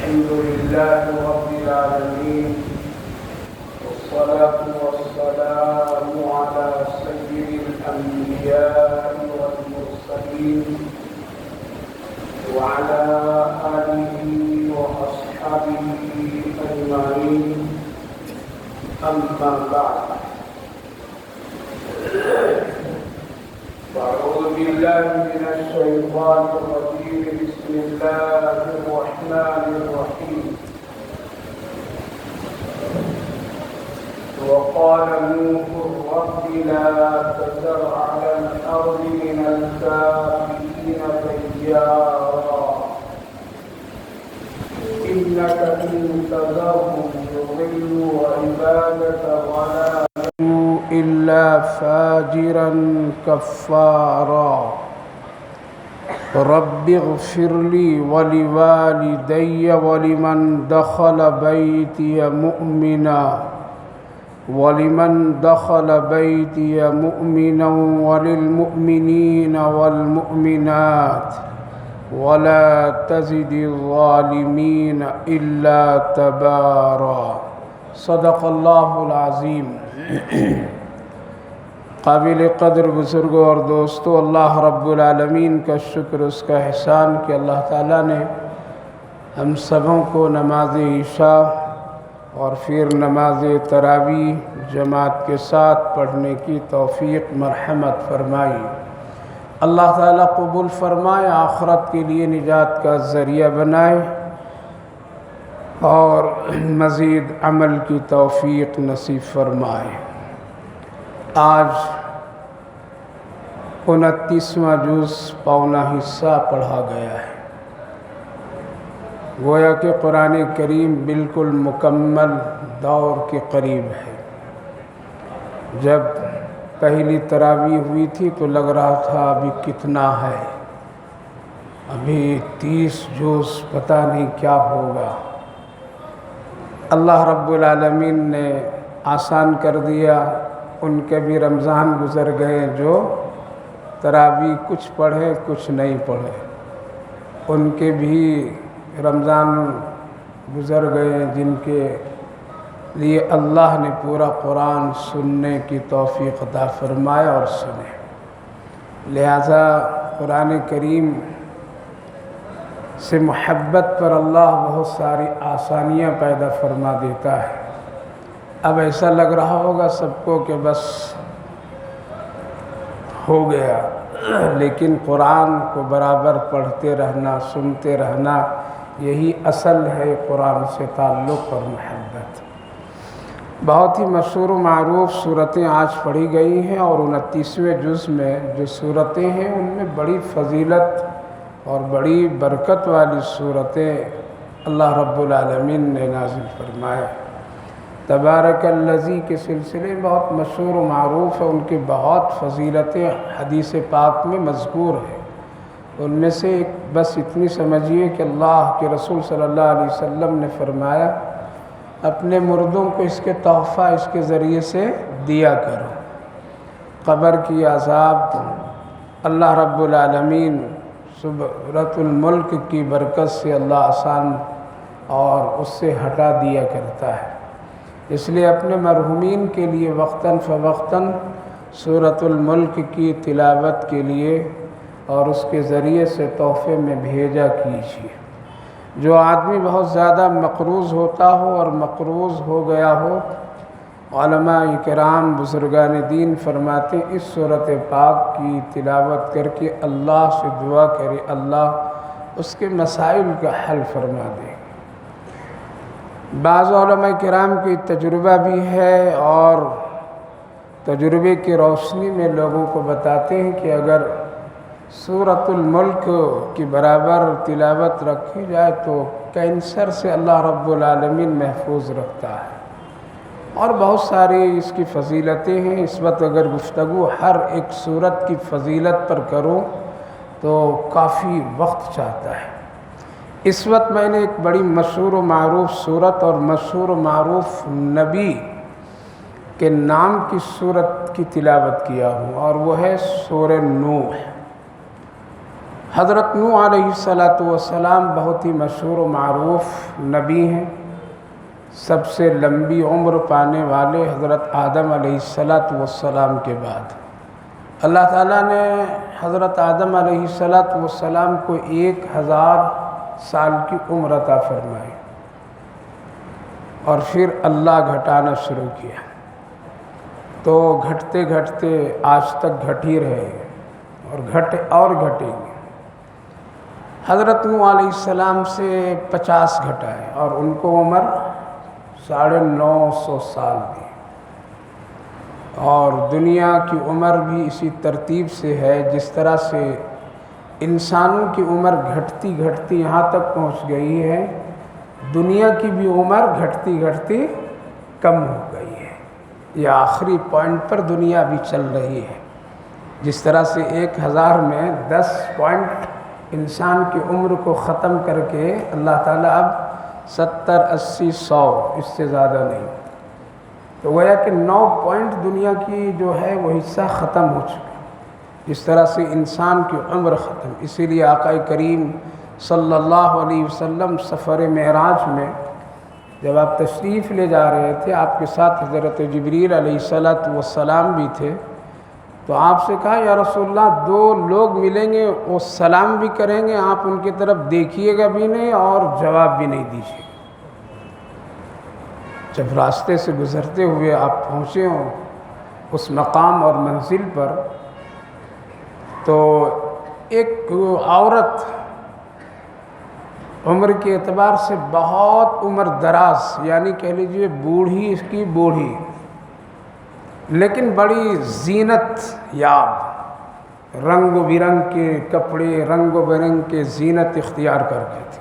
الحمد لله رب العالمين، والصلاة والسلام على سيد الأنبياء والمرسلين وعلى آله وأصحابه أجمعين، أما بعد. أعوذ بالله من الشيطان الرجيم. بسم الله الرحمن الرحيم. وقال نوح رب لا تذر على الأرض من الكافرين ديارا إنك إن تذرهم يضلوا عبادك ولا إلا فاجرا كفارا رب اغفر لي ولوالدي ولمن دخل بيتي مؤمنا وللمؤمنين والمؤمنات ولا تزد الظالمين إلا تبارا. صدق اللہ العظیم. قابل قدر بزرگوں اور دوستو، اللہ رب العالمین کا شکر، اس کا احسان کہ اللہ تعالیٰ نے ہم سبوں کو نماز عشاء اور پھر نماز تراویح جماعت کے ساتھ پڑھنے کی توفیق مرحمت فرمائی. اللہ تعالیٰ قبول فرمائے، آخرت کے لیے نجات کا ذریعہ بنائے اور مزید عمل کی توفیق نصیب فرمائے. آج 29واں جز پونا حصہ پڑھا گیا ہے. گویا کہ قرآن کریم بالکل مکمل دور کے قریب ہے. جب پہلی تراویح ہوئی تھی تو لگ رہا تھا ابھی کتنا ہے، ابھی 30 جز، پتہ نہیں کیا ہوگا. اللہ رب العالمین نے آسان کر دیا. ان کے بھی رمضان گزر گئے جو تراویح کچھ پڑھے کچھ نہیں پڑھے، ان کے بھی رمضان گزر گئے جن کے لیے اللہ نے پورا قرآن سننے کی توفیق عطا فرمایا اور سنے. لہذا قرآن کریم سے محبت پر اللہ بہت ساری آسانیاں پیدا فرما دیتا ہے. اب ایسا لگ رہا ہوگا سب کو کہ بس ہو گیا، لیکن قرآن کو برابر پڑھتے رہنا، سنتے رہنا، یہی اصل ہے قرآن سے تعلق اور محبت. بہت ہی مشہور و معروف صورتیں آج پڑھی گئی ہیں، اور 29ویں جز میں جو صورتیں ہیں ان میں بڑی فضیلت اور بڑی برکت والی صورتیں اللہ رب العالمین نے نازل فرمایا. تبارک الذی کے سلسلے بہت مشہور و معروف ہے، ان کی بہت فضیلتیں حدیث پاک میں مذکور ہیں. ان میں سے ایک بس اتنی سمجھیے کہ اللہ کے رسول صلی اللہ علیہ وسلم نے فرمایا اپنے مردوں کو اس کے تحفہ اس کے ذریعے سے دیا کرو. قبر کی عذاب اللہ رب العالمین سورۃ الملک کی برکت سے اللہ آسان اور اس سے ہٹا دیا کرتا ہے. اس لیے اپنے مرحومین کے لیے وقتاً فوقتاً سورۃ الملک کی تلاوت کے لیے اور اس کے ذریعے سے تحفے میں بھیجا کیجیے. جو آدمی بہت زیادہ مقروض ہوتا ہو اور مقروض ہو گیا ہو، علماء کرام بزرگان دین فرماتے اس سورۃ پاک کی تلاوت کر کے اللہ سے دعا کرے، اللہ اس کے مسائل کا حل فرما دے. بعض علماء کرام کی تجربہ بھی ہے اور تجربے کی روشنی میں لوگوں کو بتاتے ہیں کہ اگر سورۃ الملک کی برابر تلاوت رکھی جائے تو کینسر سے اللہ رب العالمین محفوظ رکھتا ہے. اور بہت ساری اس کی فضیلتیں ہیں. اس وقت اگر گفتگو ہر ایک سورت کی فضیلت پر کروں تو کافی وقت چاہتا ہے. اس وقت میں نے ایک بڑی مشہور و معروف سورت اور مشہور و معروف نبی کے نام کی سورت کی تلاوت کیا ہوں، اور وہ ہے سورہ نوح. حضرت نوح علیہ السلام بہت ہی مشہور و معروف نبی ہیں. سب سے لمبی عمر پانے والے حضرت آدم علیہ السلام کے بعد اللہ تعالیٰ نے حضرت آدم علیہ السلام کو 1000 سال کی عمر عطا فرمائی اور پھر اللہ گھٹانا شروع کیا تو گھٹتے گھٹتے آج تک گھٹ ہی رہے اور گھٹیں گے. حضرت نوح علیہ السلام سے 50 گھٹائے اور ان کو عمر 950 سال دی. اور دنیا کی عمر بھی اسی ترتیب سے ہے جس طرح سے انسانوں کی عمر گھٹتی گھٹتی یہاں تک پہنچ گئی ہے، دنیا کی بھی عمر گھٹتی گھٹتی کم ہو گئی ہے. یہ آخری پوائنٹ پر دنیا بھی چل رہی ہے. جس طرح سے 1000 میں 10 پوائنٹ انسان کی عمر کو ختم کر کے اللہ تعالیٰ اب 70 80 100 اس سے زیادہ نہیں، تو گویا کہ 9 پوائنٹ دنیا کی جو ہے وہ حصہ ختم ہو چکا. اس طرح سے انسان کی عمر ختم. اسی لیے آقا کریم صلی اللہ علیہ وسلم سفر معراج میں جب آپ تشریف لے جا رہے تھے، آپ کے ساتھ حضرت جبریل علیہ السلام بھی تھے، تو آپ سے کہا یا رسول اللہ 2 لوگ ملیں گے، وہ سلام بھی کریں گے، آپ ان کی طرف دیکھیے گا بھی نہیں اور جواب بھی نہیں دیجیے. جب راستے سے گزرتے ہوئے آپ پہنچے ہوں اس مقام اور منزل پر، تو ایک عورت عمر کے اعتبار سے بہت عمر دراز، یعنی کہہ لیجیے بوڑھی کی بوڑھی، لیکن بڑی زینت یاب، رنگ و برنگ کے کپڑے، رنگ و برنگ کے زینت اختیار کر کے تھے.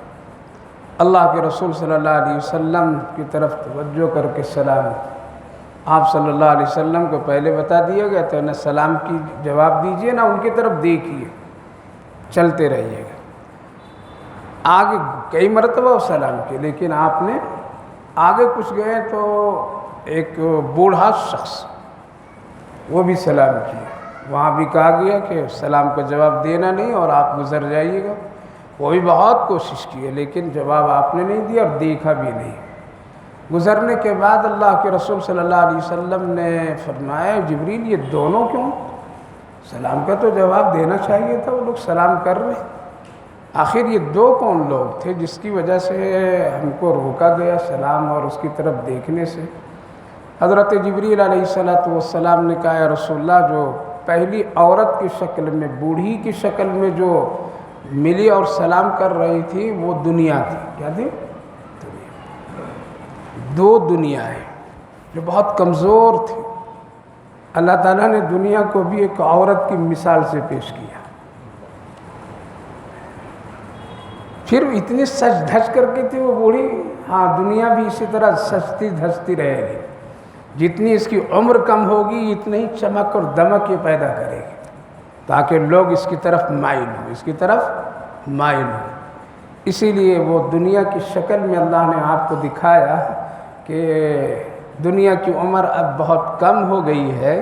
اللہ کے رسول صلی اللہ علیہ وسلم کی طرف توجہ کر کے سلام. آپ صلی اللہ علیہ وسلم کو پہلے بتا دیا گیا تو نہ سلام کی جواب دیجیے نہ ان کی طرف دیکھیے، چلتے رہیے گا. آگے کئی مرتبہ وہ سلام کیے، لیکن آپ نے آگے کچھ گئے تو ایک بوڑھا شخص وہ بھی سلام کیا. وہاں بھی کہا گیا کہ سلام کا جواب دینا نہیں اور آپ گزر جائیے گا. وہ بھی بہت کوشش کی لیکن جواب آپ نے نہیں دیا اور دیکھا بھی نہیں. گزرنے کے بعد اللہ کے رسول صلی اللہ علیہ وسلم نے فرمایا جبریل یہ دونوں کیوں؟ سلام کا تو جواب دینا چاہیے تھا، وہ لوگ سلام کر رہے. آخر یہ 2 کون لوگ تھے جس کی وجہ سے ہم کو روکا گیا سلام اور اس کی طرف دیکھنے سے؟ حضرت جبریل علیہ السلام نے کہا یا رسول اللہ جو پہلی عورت کی شکل میں، بوڑھی کی شکل میں جو ملی اور سلام کر رہی تھی وہ دنیا تھی. کیا تھی؟ دنیا. 2 دنیا ہے جو بہت کمزور تھی. اللہ تعالیٰ نے دنیا کو بھی ایک عورت کی مثال سے پیش کیا. پھر اتنی سج دھج کر کے تھی وہ بوڑھی. ہاں دنیا بھی اسی طرح سجتی دھجتی رہے گی. جتنی اس کی عمر کم ہوگی اتنی ہی چمک اور دمک یہ پیدا کرے گی تاکہ لوگ اس کی طرف مائل ہوں، اس کی طرف مائل ہوں. اسی لیے وہ دنیا کی شکل میں اللہ نے آپ کو دکھایا کہ دنیا کی عمر اب بہت کم ہو گئی ہے،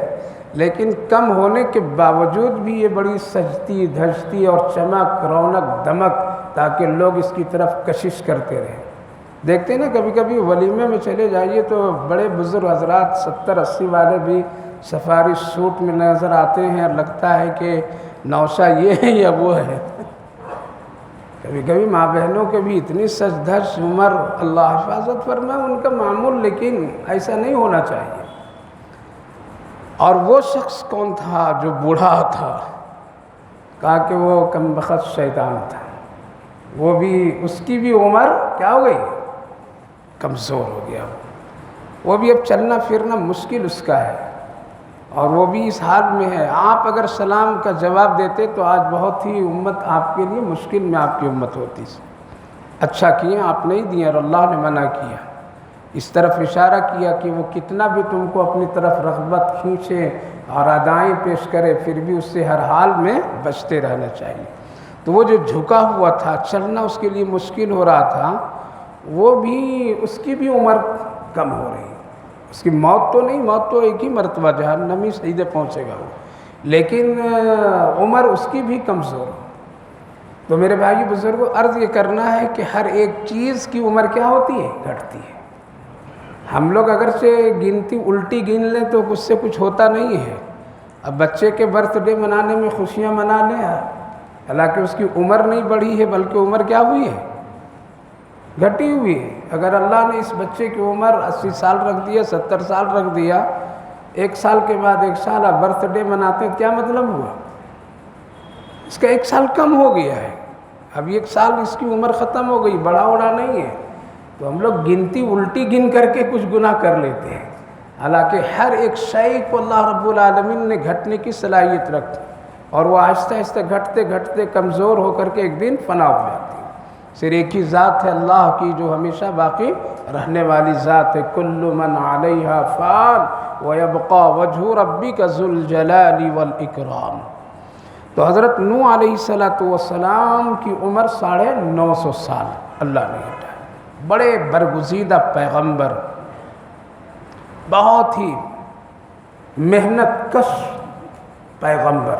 لیکن کم ہونے کے باوجود بھی یہ بڑی سجتی دھجتی اور چمک رونق دمک تاکہ لوگ اس کی طرف کشش کرتے رہیں. دیکھتے ہیں نا کبھی کبھی ولیمے میں چلے جائیے تو بڑے بزرگ حضرات 70 80 والے بھی سفاری سوٹ میں نظر آتے ہیں اور لگتا ہے کہ نوشہ یہ ہے یا وہ ہے. کبھی کبھی ماں بہنوں کے بھی اتنی سج دھج عمر، اللہ حفاظت فرمائے ان کا معمول، لیکن ایسا نہیں ہونا چاہیے. اور وہ شخص کون تھا جو بوڑھا تھا؟ کہا کہ وہ کمبخت شیطان تھا. وہ بھی اس کی بھی عمر کیا ہو گئی؟ کمزور ہو گیا. وہ بھی اب چلنا پھرنا مشکل اس کا ہے اور وہ بھی اس حال میں ہے. آپ اگر سلام کا جواب دیتے تو آج بہت ہی امت آپ کے لیے مشکل میں آپ کی امت ہوتی. اچھا کیا آپ نہیں دیا اور اللہ نے منع کیا. اس طرف اشارہ کیا کہ وہ کتنا بھی تم کو اپنی طرف رغبت کھینچے اور ادائیں پیش کرے پھر بھی اس سے ہر حال میں بچتے رہنا چاہیے. تو وہ جو جھکا ہوا تھا، چلنا اس کے لیے مشکل ہو رہا تھا، وہ بھی اس کی بھی عمر کم ہو رہی. اس کی موت تو نہیں، موت تو ایک ہی مرتبہ جہنمی سیدھے پہنچے گا وہ، لیکن عمر اس کی بھی کمزور. تو میرے بھائی بزرگوں، عرض یہ کرنا ہے کہ ہر ایک چیز کی عمر کیا ہوتی ہے؟ گھٹتی ہے۔ ہم لوگ اگرچہ گنتی الٹی گن لیں تو اس سے کچھ ہوتا نہیں ہے۔ اب بچے کے برتھ ڈے منانے میں خوشیاں منا لیں، حالانکہ اس کی عمر نہیں بڑھی ہے بلکہ عمر کیا ہوئی ہے؟ گھٹی ہوئی ہے۔ اگر اللہ نے اس بچے کی عمر 80 سال رکھ دیا، 70 سال رکھ دیا، 1 سال کے بعد 1 سال آپ برتھ ڈے مناتے ہیں، کیا مطلب ہوا؟ اس کا 1 سال کم ہو گیا ہے۔ اب 1 سال اس کی عمر ختم ہو گئی، بڑا وڑا نہیں ہے۔ تو ہم لوگ گنتی الٹی گن کر کے کچھ گناہ کر لیتے ہیں، حالانکہ ہر ایک شے کو اللہ رب العالمین نے گھٹنے کی صلاحیت رکھی، اور وہ آہستہ آہستہ گھٹتے گھٹتے کمزور ہو کر کے ایک دن فنا ہو جاتی ہے۔ صرف ایک ہی ذات ہے اللہ کی جو ہمیشہ باقی رہنے والی ذات ہے۔ کل من علیہا فان ویبقی وجہ ربک ذو الجلال والاکرام۔ تو حضرت نوح علیہ السلام کی عمر 950 سال اللہ نے ہٹایا۔ بڑے برگزیدہ پیغمبر، بہت ہی محنت کش پیغمبر۔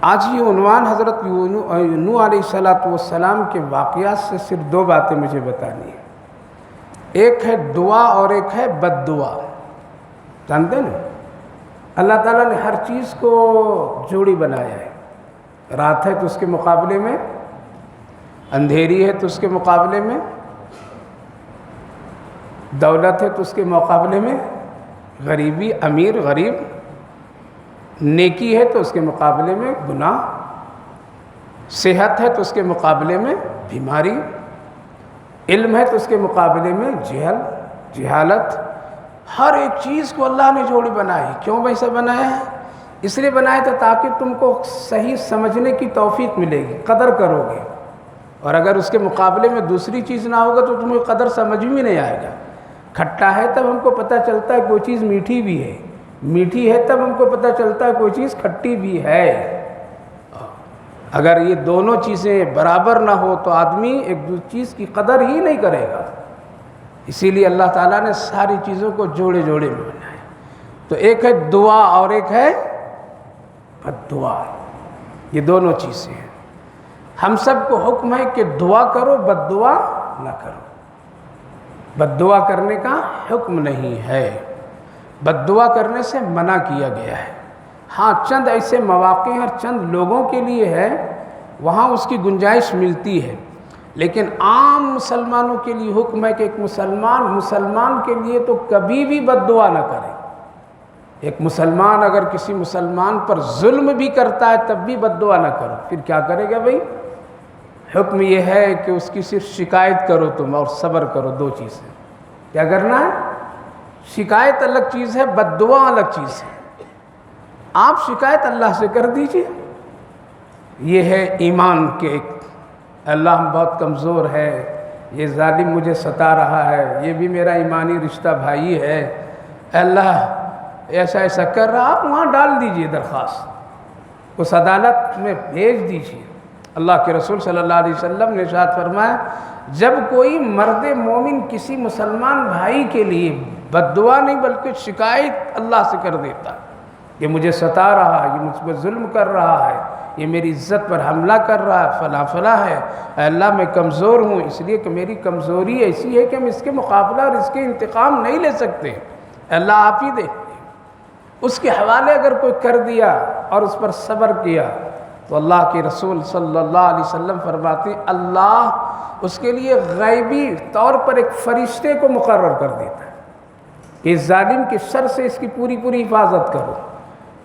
آج یہ عنوان حضرت نوح علیہ السلام کے واقعات سے صرف 2 باتیں مجھے بتانی ہیں۔ ایک ہے دعا اور ایک ہے بد دعا۔ جانتے ہیں نا، اللہ تعالیٰ نے ہر چیز کو جوڑی بنایا ہے۔ رات ہے تو اس کے مقابلے میں اندھیری ہے، تو اس کے مقابلے میں دولت ہے، تو اس کے مقابلے میں غریبی، امیر غریب، نیکی ہے تو اس کے مقابلے میں گناہ، صحت ہے تو اس کے مقابلے میں بیماری، علم ہے تو اس کے مقابلے میں جہالت۔ ہر ایک چیز کو اللہ نے جوڑی بنائی۔ کیوں ویسا بنایا ہے؟ اس لیے بنایا تھا تاکہ تم کو صحیح سمجھنے کی توفیق ملے گی، قدر کرو گے۔ اور اگر اس کے مقابلے میں دوسری چیز نہ ہوگا تو تمہیں قدر سمجھ بھی نہیں آئے گا۔ کھٹا ہے تب ہم کو پتہ چلتا ہے کوئی چیز میٹھی بھی ہے، میٹھی ہے تب ہم کو پتہ چلتا ہے کوئی چیز کھٹی بھی ہے۔ اگر یہ دونوں چیزیں برابر نہ ہو تو آدمی ایک دوسری چیز کی قدر ہی نہیں کرے گا۔ اسی لیے اللہ تعالیٰ نے ساری چیزوں کو جوڑے جوڑے میں بنایا۔ تو ایک ہے دعا اور ایک ہے بد دعا۔ یہ دونوں چیزیں ہیں۔ ہم سب کو حکم ہے کہ دعا کرو، بد دعا نہ کرو۔ بد دعا کرنے کا حکم نہیں ہے، بد دعا کرنے سے منع کیا گیا ہے۔ ہاں چند ایسے مواقع اور چند لوگوں کے لیے ہے، وہاں اس کی گنجائش ملتی ہے، لیکن عام مسلمانوں کے لیے حکم ہے کہ ایک مسلمان کے لیے تو کبھی بھی بد دعا نہ کرے۔ ایک مسلمان اگر کسی مسلمان پر ظلم بھی کرتا ہے تب بھی بد دعا نہ کرو۔ پھر کیا کرے گا بھائی؟ حکم یہ ہے کہ اس کی صرف شکایت کرو تم اور صبر کرو، 2 چیزیں۔ کیا کرنا ہے؟ شکایت الگ چیز ہے، بد دعا الگ چیز ہے۔ آپ شکایت اللہ سے کر دیجئے، یہ ہے ایمان کے اللہ ہم بہت کمزور ہے، یہ ظالم مجھے ستا رہا ہے، یہ بھی میرا ایمانی رشتہ بھائی ہے، اللہ ایسا ایسا کر رہا۔ آپ وہاں ڈال دیجئے درخواست، اس عدالت میں بھیج دیجئے۔ اللہ کے رسول صلی اللہ علیہ وسلم نے ارشاد فرمایا، جب کوئی مرد مومن کسی مسلمان بھائی کے لیے بد دعا نہیں بلکہ شکایت اللہ سے کر دیتا، یہ مجھے ستا رہا ہے، یہ مجھ پر ظلم کر رہا ہے، یہ میری عزت پر حملہ کر رہا ہے، فلاں فلاں ہے، اے اللہ میں کمزور ہوں، اس لیے کہ میری کمزوری ایسی ہے کہ ہم اس کے مقابلہ اور اس کے انتقام نہیں لے سکتے، اے اللہ آپ ہی دے۔ اس کے حوالے اگر کوئی کر دیا اور اس پر صبر کیا تو اللہ کے رسول صلی اللہ علیہ وسلم فرماتے ہیں اللہ اس کے لیے غیبی طور پر ایک فرشتے کو مقرر کر دیتا ہے کہ اس ظالم کے شر سے اس کی پوری پوری حفاظت کرو،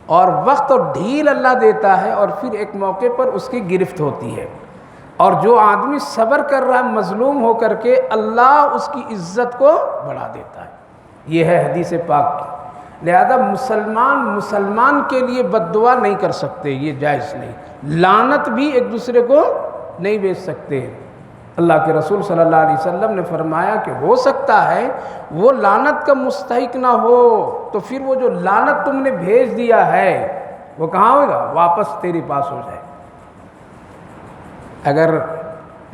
اور وقت اور ڈھیل اللہ دیتا ہے، اور پھر ایک موقع پر اس کی گرفت ہوتی ہے، اور جو آدمی صبر کر رہا ہے مظلوم ہو کر کے، اللہ اس کی عزت کو بڑھا دیتا ہے۔ یہ ہے حدیث پاک کی۔ لہذا مسلمان کے لیے بد دعا نہیں کر سکتے، یہ جائز نہیں۔ لعنت بھی ایک دوسرے کو نہیں بھیج سکتے۔ اللہ کے رسول صلی اللہ علیہ وسلم نے فرمایا کہ ہو سکتا ہے وہ لعنت کا مستحق نہ ہو، تو پھر وہ جو لعنت تم نے بھیج دیا ہے وہ کہاں ہوگا؟ واپس تیرے پاس ہو جائے۔ اگر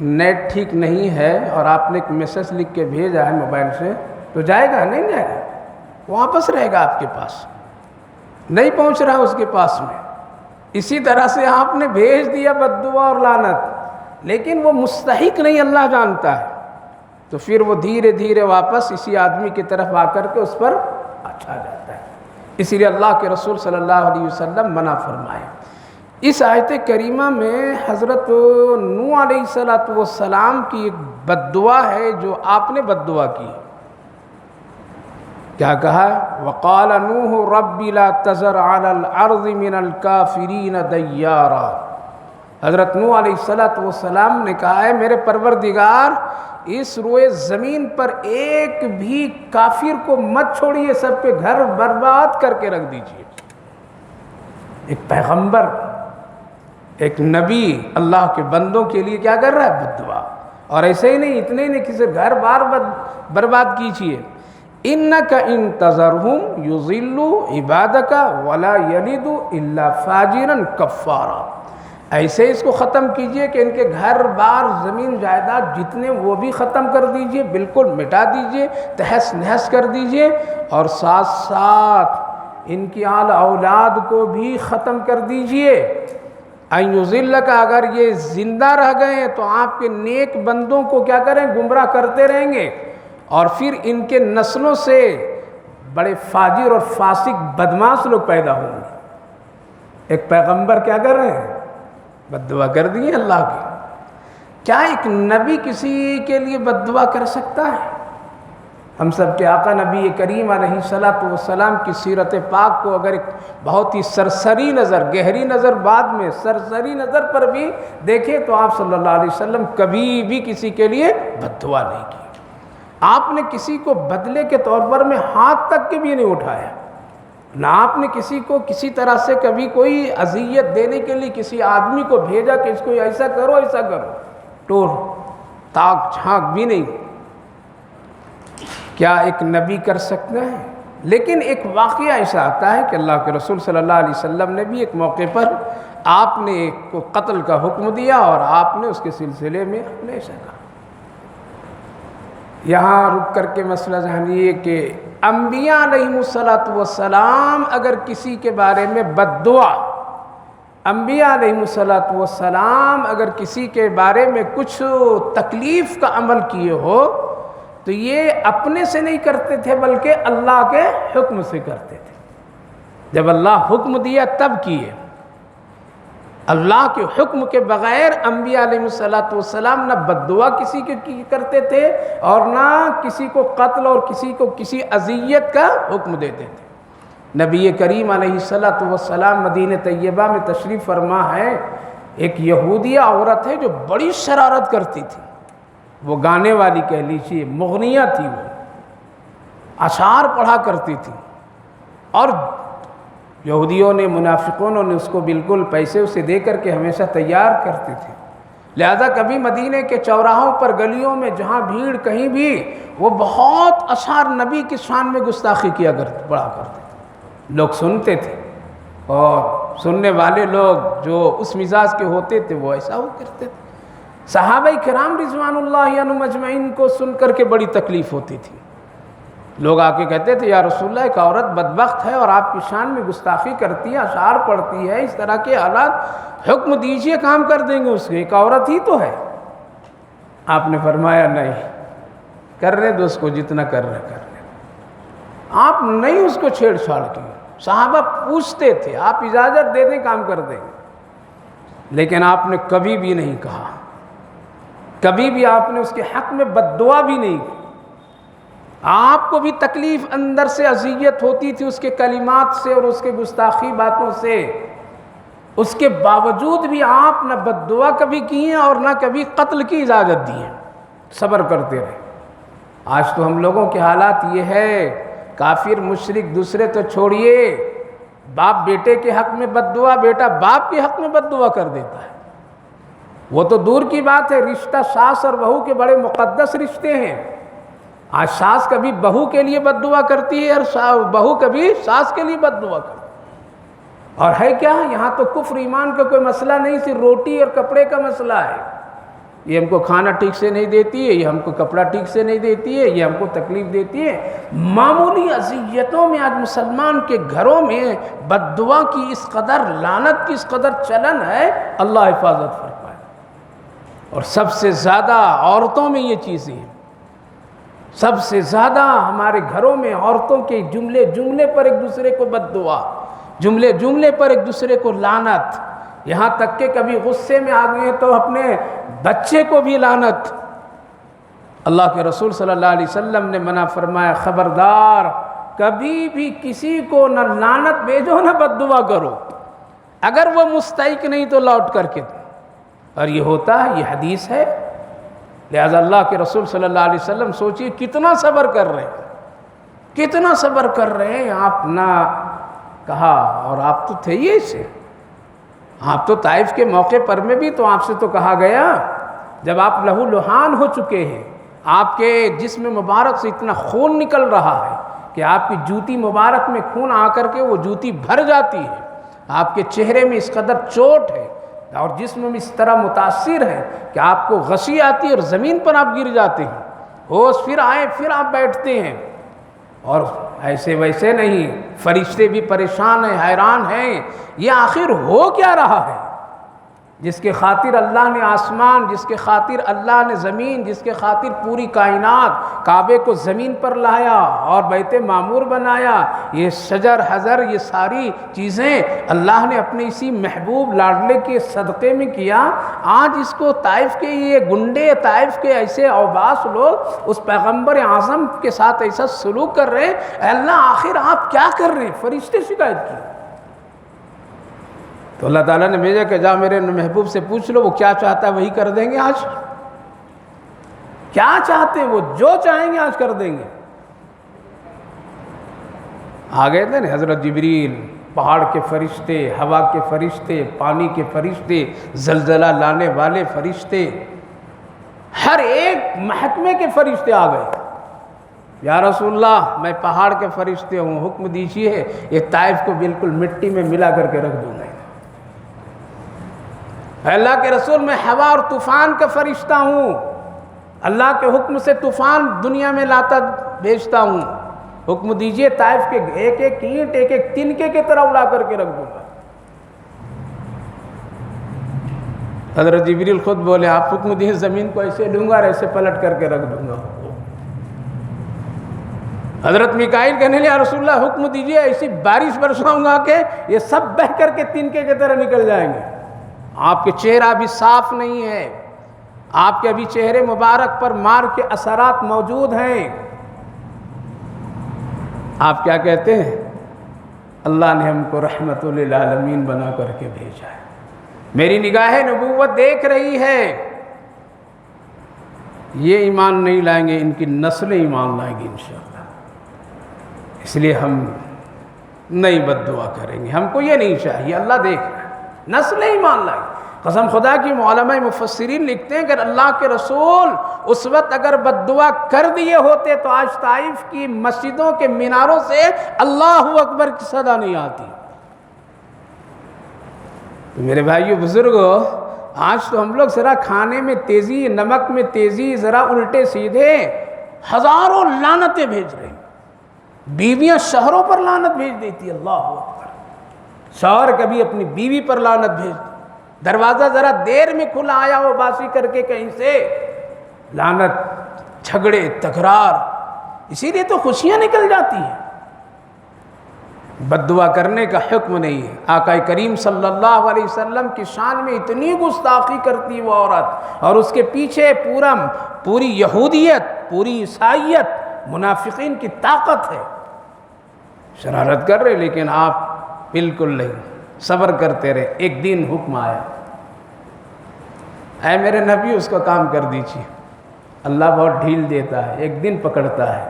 نیٹ ٹھیک نہیں ہے اور آپ نے ایک میسج لکھ کے بھیجا ہے موبائل سے تو جائے گا؟ نہیں جائے گا، واپس رہے گا آپ کے پاس، نہیں پہنچ رہا اس کے پاس میں۔ اسی طرح سے آپ نے بھیج دیا بد دعا اور لعنت، لیکن وہ مستحق نہیں، اللہ جانتا ہے، تو پھر وہ دھیرے دھیرے واپس اسی آدمی کی طرف آ کر کے اس پر اچھا جاتا ہے۔ اسی لیے اللہ کے رسول صلی اللہ علیہ وسلم منع فرمائے۔ اس آیت کریمہ میں حضرت نوح علیہ السلام کی ایک بد دعا ہے جو آپ نے بد دعا کی۔ کیا کہا؟ وقال نوح رب لا تذر علی الارض من الکافرین دیارا۔ حضرت نوح علیہ السلام نے کہا ہے میرے پروردگار اس روئے زمین پر ایک بھی کافر کو مت چھوڑیے، سب پہ گھر برباد کر کے رکھ دیجیے۔ ایک پیغمبر، ایک نبی اللہ کے بندوں کے لیے کیا کر رہا ہے؟ بد دعا۔ اور ایسے ہی نہیں، اتنے ہی نہیں، کسی گھر بار برباد کیجیے۔ اِنَّكَ إِن تَذَرْهُمْ يُضِلُّوا عِبَادَكَ وَلَا يَلِدُوا إِلَّا فَاجِرًا كَفَّارًا۔ ایسے اس کو ختم کیجئے کہ ان کے گھر بار زمین جائیداد جتنے وہ بھی ختم کر دیجئے، بالکل مٹا دیجئے، تہس نہس کر دیجئے، اور ساتھ ساتھ ان کی آل اولاد کو بھی ختم کر دیجئے۔ اَن يُضِلَّكَ، اگر یہ زندہ رہ گئے ہیں تو آپ کے نیک بندوں کو کیا کریں؟ گمراہ کرتے رہیں گے، اور پھر ان کے نسلوں سے بڑے فاجر اور فاسق بدماش لوگ پیدا ہوں گے۔ ایک پیغمبر کیا کر رہے ہیں؟ بد دعا کر دی ہے اللہ کی۔ کیا ایک نبی کسی کے لیے بد دعا کر سکتا ہے؟ ہم سب کے آقا نبی کریم علیہ السلام کی سیرت پاک کو اگر ایک بہت ہی سرسری نظر، گہری نظر بعد میں سرسری نظر پر بھی دیکھیں تو آپ صلی اللہ علیہ وسلم کبھی بھی کسی کے لیے بد دعا نہیں کی۔ آپ نے کسی کو بدلے کے طور پر میں ہاتھ تک کے بھی نہیں اٹھایا، نہ آپ نے کسی کو کسی طرح سے کبھی کوئی اذیت دینے کے لیے کسی آدمی کو بھیجا کہ اس کو ایسا کرو ایسا کرو، ٹور تاک جھانک بھی نہیں۔ کیا ایک نبی کر سکتا ہے؟ لیکن ایک واقعہ ایسا آتا ہے کہ اللہ کے رسول صلی اللہ علیہ وسلم نے بھی ایک موقع پر آپ نے ایک کو قتل کا حکم دیا، اور آپ نے اس کے سلسلے میں آپ نے ایسا کہا۔ یہاں رک کر کے مسئلہ ذہنی ہے کہ انبیاء علیہم السلام اگر کسی کے بارے میں بد دعا، انبیاء علیہم السلام اگر کسی کے بارے میں کچھ تکلیف کا عمل کیے ہو تو یہ اپنے سے نہیں کرتے تھے بلکہ اللہ کے حکم سے کرتے تھے۔ جب اللہ حکم دیا تب کیے۔ اللہ کے حکم کے بغیر انبیاء علیہ السلام نہ بد دعا کسی کی کرتے تھے اور نہ کسی کو قتل اور کسی کو کسی اذیت کا حکم دیتے تھے۔ نبی کریم علیہ السلام مدینہ طیبہ میں تشریف فرما ہے، ایک یہودیہ عورت ہے جو بڑی شرارت کرتی تھی، وہ گانے والی کہہ لیجیے، مغنیہ تھی، وہ اشعار پڑھا کرتی تھی، اور یہودیوں نے، منافقوں نے اس کو بالکل پیسے اسے دے کر کے ہمیشہ تیار کرتے تھے۔ لہذا کبھی مدینے کے چوراہوں پر، گلیوں میں جہاں بھیڑ کہیں بھی، وہ بہت اشعار نبی کی شان میں گستاخی کیا کرتے، پڑھا کرتے تھے۔ لوگ سنتے تھے، اور سننے والے لوگ جو اس مزاج کے ہوتے تھے وہ ایسا وہ کرتے تھے۔ صحابہ کرام رضوان اللہ عنہم اجمعین کو سن کر کے بڑی تکلیف ہوتی تھی۔ لوگ آ کے کہتے تھے یا رسول اللہ ایک عورت بدبخت ہے اور آپ کی شان میں گستاخی کرتی ہے، اشعار پڑھتی ہے، اس طرح کے حالات، حکم دیجئے کام کر دیں گے اس کے، ایک عورت ہی تو ہے۔ آپ نے فرمایا نہیں، کرنے دو اس کو، جتنا کر رہے کر لیں۔ آپ نہیں اس کو چھیڑ چھاڑ کی۔ صحابہ پوچھتے تھے، آپ اجازت دے دیں کام کر دیں، لیکن آپ نے کبھی بھی نہیں کہا، کبھی بھی آپ نے اس کے حق میں بد دعا بھی نہیں کی۔ آپ کو بھی تکلیف اندر سے اذیت ہوتی تھی اس کے کلمات سے اور اس کے گستاخی باتوں سے، اس کے باوجود بھی آپ نہ بد دعا کبھی کی ہیں اور نہ کبھی قتل کی اجازت دی ہے، صبر کرتے رہے۔ آج تو ہم لوگوں کے حالات یہ ہے، کافر مشرک دوسرے تو چھوڑیے، باپ بیٹے کے حق میں بد دعا، بیٹا باپ کے حق میں بد دعا کر دیتا ہے۔ وہ تو دور کی بات ہے، رشتہ ساس اور بہو کے بڑے مقدس رشتے ہیں۔ آج ساس کبھی بہو کے لیے بد دعا کرتی ہے اور بہو کبھی ساس کے لیے بد دعا کرتی ہے۔ اور ہے کیا، یہاں تو کفر ایمان کا کوئی مسئلہ نہیں، صرف روٹی اور کپڑے کا مسئلہ ہے۔ یہ ہم کو کھانا ٹھیک سے نہیں دیتی ہے، یہ ہم کو کپڑا ٹھیک سے نہیں دیتی ہے، یہ ہم کو تکلیف دیتی ہے۔ معمولی اذیتوں میں آج مسلمان کے گھروں میں بد دعا کی اس قدر، لعنت کی اس قدر چلن ہے، اللہ حفاظت فرمائے۔ اور سب سے زیادہ عورتوں میں یہ چیزیں ہیں، سب سے زیادہ ہمارے گھروں میں عورتوں کے جملے پر ایک دوسرے کو بد دعا، جملے پر ایک دوسرے کو لعنت، یہاں تک کہ کبھی غصے میں آ گئے تو اپنے بچے کو بھی لعنت۔ اللہ کے رسول صلی اللہ علیہ وسلم نے منع فرمایا، خبردار کبھی بھی کسی کو نہ لعنت بھیجو نہ بد دعا کرو، اگر وہ مستحق نہیں تو لوٹ کر کے دو۔ اور یہ ہوتا ہے، یہ حدیث ہے۔ لہذا اللہ کے رسول صلی اللہ علیہ وسلم سوچئے کتنا صبر کر رہے ہیں، کتنا صبر کر رہے ہیں۔ آپ نہ کہا، اور آپ تو تھے ہی سے، آپ تو طائف کے موقع پر میں بھی تو آپ سے تو کہا گیا، جب آپ لہو لہان ہو چکے ہیں، آپ کے جسم مبارک سے اتنا خون نکل رہا ہے کہ آپ کی جوتی مبارک میں خون آ کر کے وہ جوتی بھر جاتی ہے، آپ کے چہرے میں اس قدر چوٹ ہے اور جسم میں اس طرح متاثر ہے کہ آپ کو غشی آتی ہے اور زمین پر آپ گر جاتے ہیں، ہوش پھر آئے پھر آپ بیٹھتے ہیں، اور ایسے ویسے نہیں، فرشتے بھی پریشان ہیں، حیران ہیں، یہ آخر ہو کیا رہا ہے؟ جس کے خاطر اللہ نے آسمان، جس کے خاطر اللہ نے زمین، جس کے خاطر پوری کائنات، کعبے کو زمین پر لایا اور بیت معمور بنایا، یہ شجر حجر، یہ ساری چیزیں اللہ نے اپنے اسی محبوب لاڈلے کے صدقے میں کیا۔ آج اس کو طائف کے یہ گنڈے، طائف کے ایسے اوباس لوگ اس پیغمبر اعظم کے ساتھ ایسا سلوک کر رہے ہیں، اے اللہ آخر آپ کیا کر رہے ہیں؟ فرشتے شکایت کی تو اللہ تعالیٰ نے بھیجا کہ جا میرے محبوب سے پوچھ لو، وہ کیا چاہتا ہے وہی کر دیں گے۔ آج کیا چاہتے ہیں، وہ جو چاہیں گے آج کر دیں گے۔ آ گئے تھے نا حضرت جبریل، پہاڑ کے فرشتے، ہوا کے فرشتے، پانی کے فرشتے، زلزلہ لانے والے فرشتے، ہر ایک محکمے کے فرشتے آ گئے۔ یا رسول اللہ میں پہاڑ کے فرشتے ہوں، حکم دیجیے یہ طائف کو بالکل مٹی میں ملا کر کے رکھ دوں گا۔ اللہ کے رسول میں ہوا اور طوفان کا فرشتہ ہوں، اللہ کے حکم سے طوفان دنیا میں لاتا بھیجتا ہوں، حکم دیجئے طائف کے ایک ایک اینٹ، ایک ایک تنکے کی طرح اڑا کر کے رکھ دوں گا۔ حضرت جبریل خود بولے آپ حکم دیجئے زمین کو ایسے لوں گا اور ایسے پلٹ کر کے رکھ دوں گا۔ حضرت میکائیل کہنے لیا رسول اللہ حکم دیجئے ایسی بارش برساؤں گا کہ یہ سب بہہ کر کے تنکے کی طرح نکل جائیں گے۔ آپ کے چہرہ ابھی صاف نہیں ہے، آپ کے ابھی چہرے مبارک پر مار کے اثرات موجود ہیں۔ آپ کیا کہتے ہیں؟ اللہ نے ہم کو رحمت للعالمین بنا کر کے بھیجا ہے، میری نگاہ نبوت دیکھ رہی ہے، یہ ایمان نہیں لائیں گے، ان کی نسلیں ایمان لائیں گی انشاءاللہ۔ اس لیے ہم نہیں بد دعا کریں گے، ہم کو یہ نہیں چاہیے، اللہ دیکھ رہا ہے، نسلیں ایمان لائیں۔ قسم خدا کی علماء مفسرین لکھتے ہیں کہ اللہ کے رسول اس وقت اگر بد دعا کر دیے ہوتے تو آج طائف کی مسجدوں کے میناروں سے اللہ اکبر کی صدا نہیں آتی۔ تو میرے بھائیو بزرگو، آج تو ہم لوگ ذرا کھانے میں تیزی، نمک میں تیزی، ذرا الٹے سیدھے ہزاروں لعنتیں بھیج رہے ہیں۔ بیویاں شوہروں پر لعنت بھیج دیتی، اللہ اکبر، شوہر کبھی اپنی بیوی پر لعنت بھیج، دروازہ ذرا دیر میں کھلا آیا ہو باسی کر کے کہیں سے، لعنت، جھگڑے، تکرار، اسی لیے تو خوشیاں نکل جاتی ہیں۔ بد دعا کرنے کا حکم نہیں ہے۔ آقا کریم صلی اللہ علیہ وسلم کی شان میں اتنی گستاخی کرتی وہ عورت، اور اس کے پیچھے پوری یہودیت، پوری عیسائیت، منافقین کی طاقت ہے۔ شرارت کر رہے لیکن آپ بالکل نہیں، صبر کرتے رہے۔ ایک دن حکم آیا، اے میرے نبی اس کا کام کر دیجیے، اللہ بہت ڈھیل دیتا ہے، ایک دن پکڑتا ہے،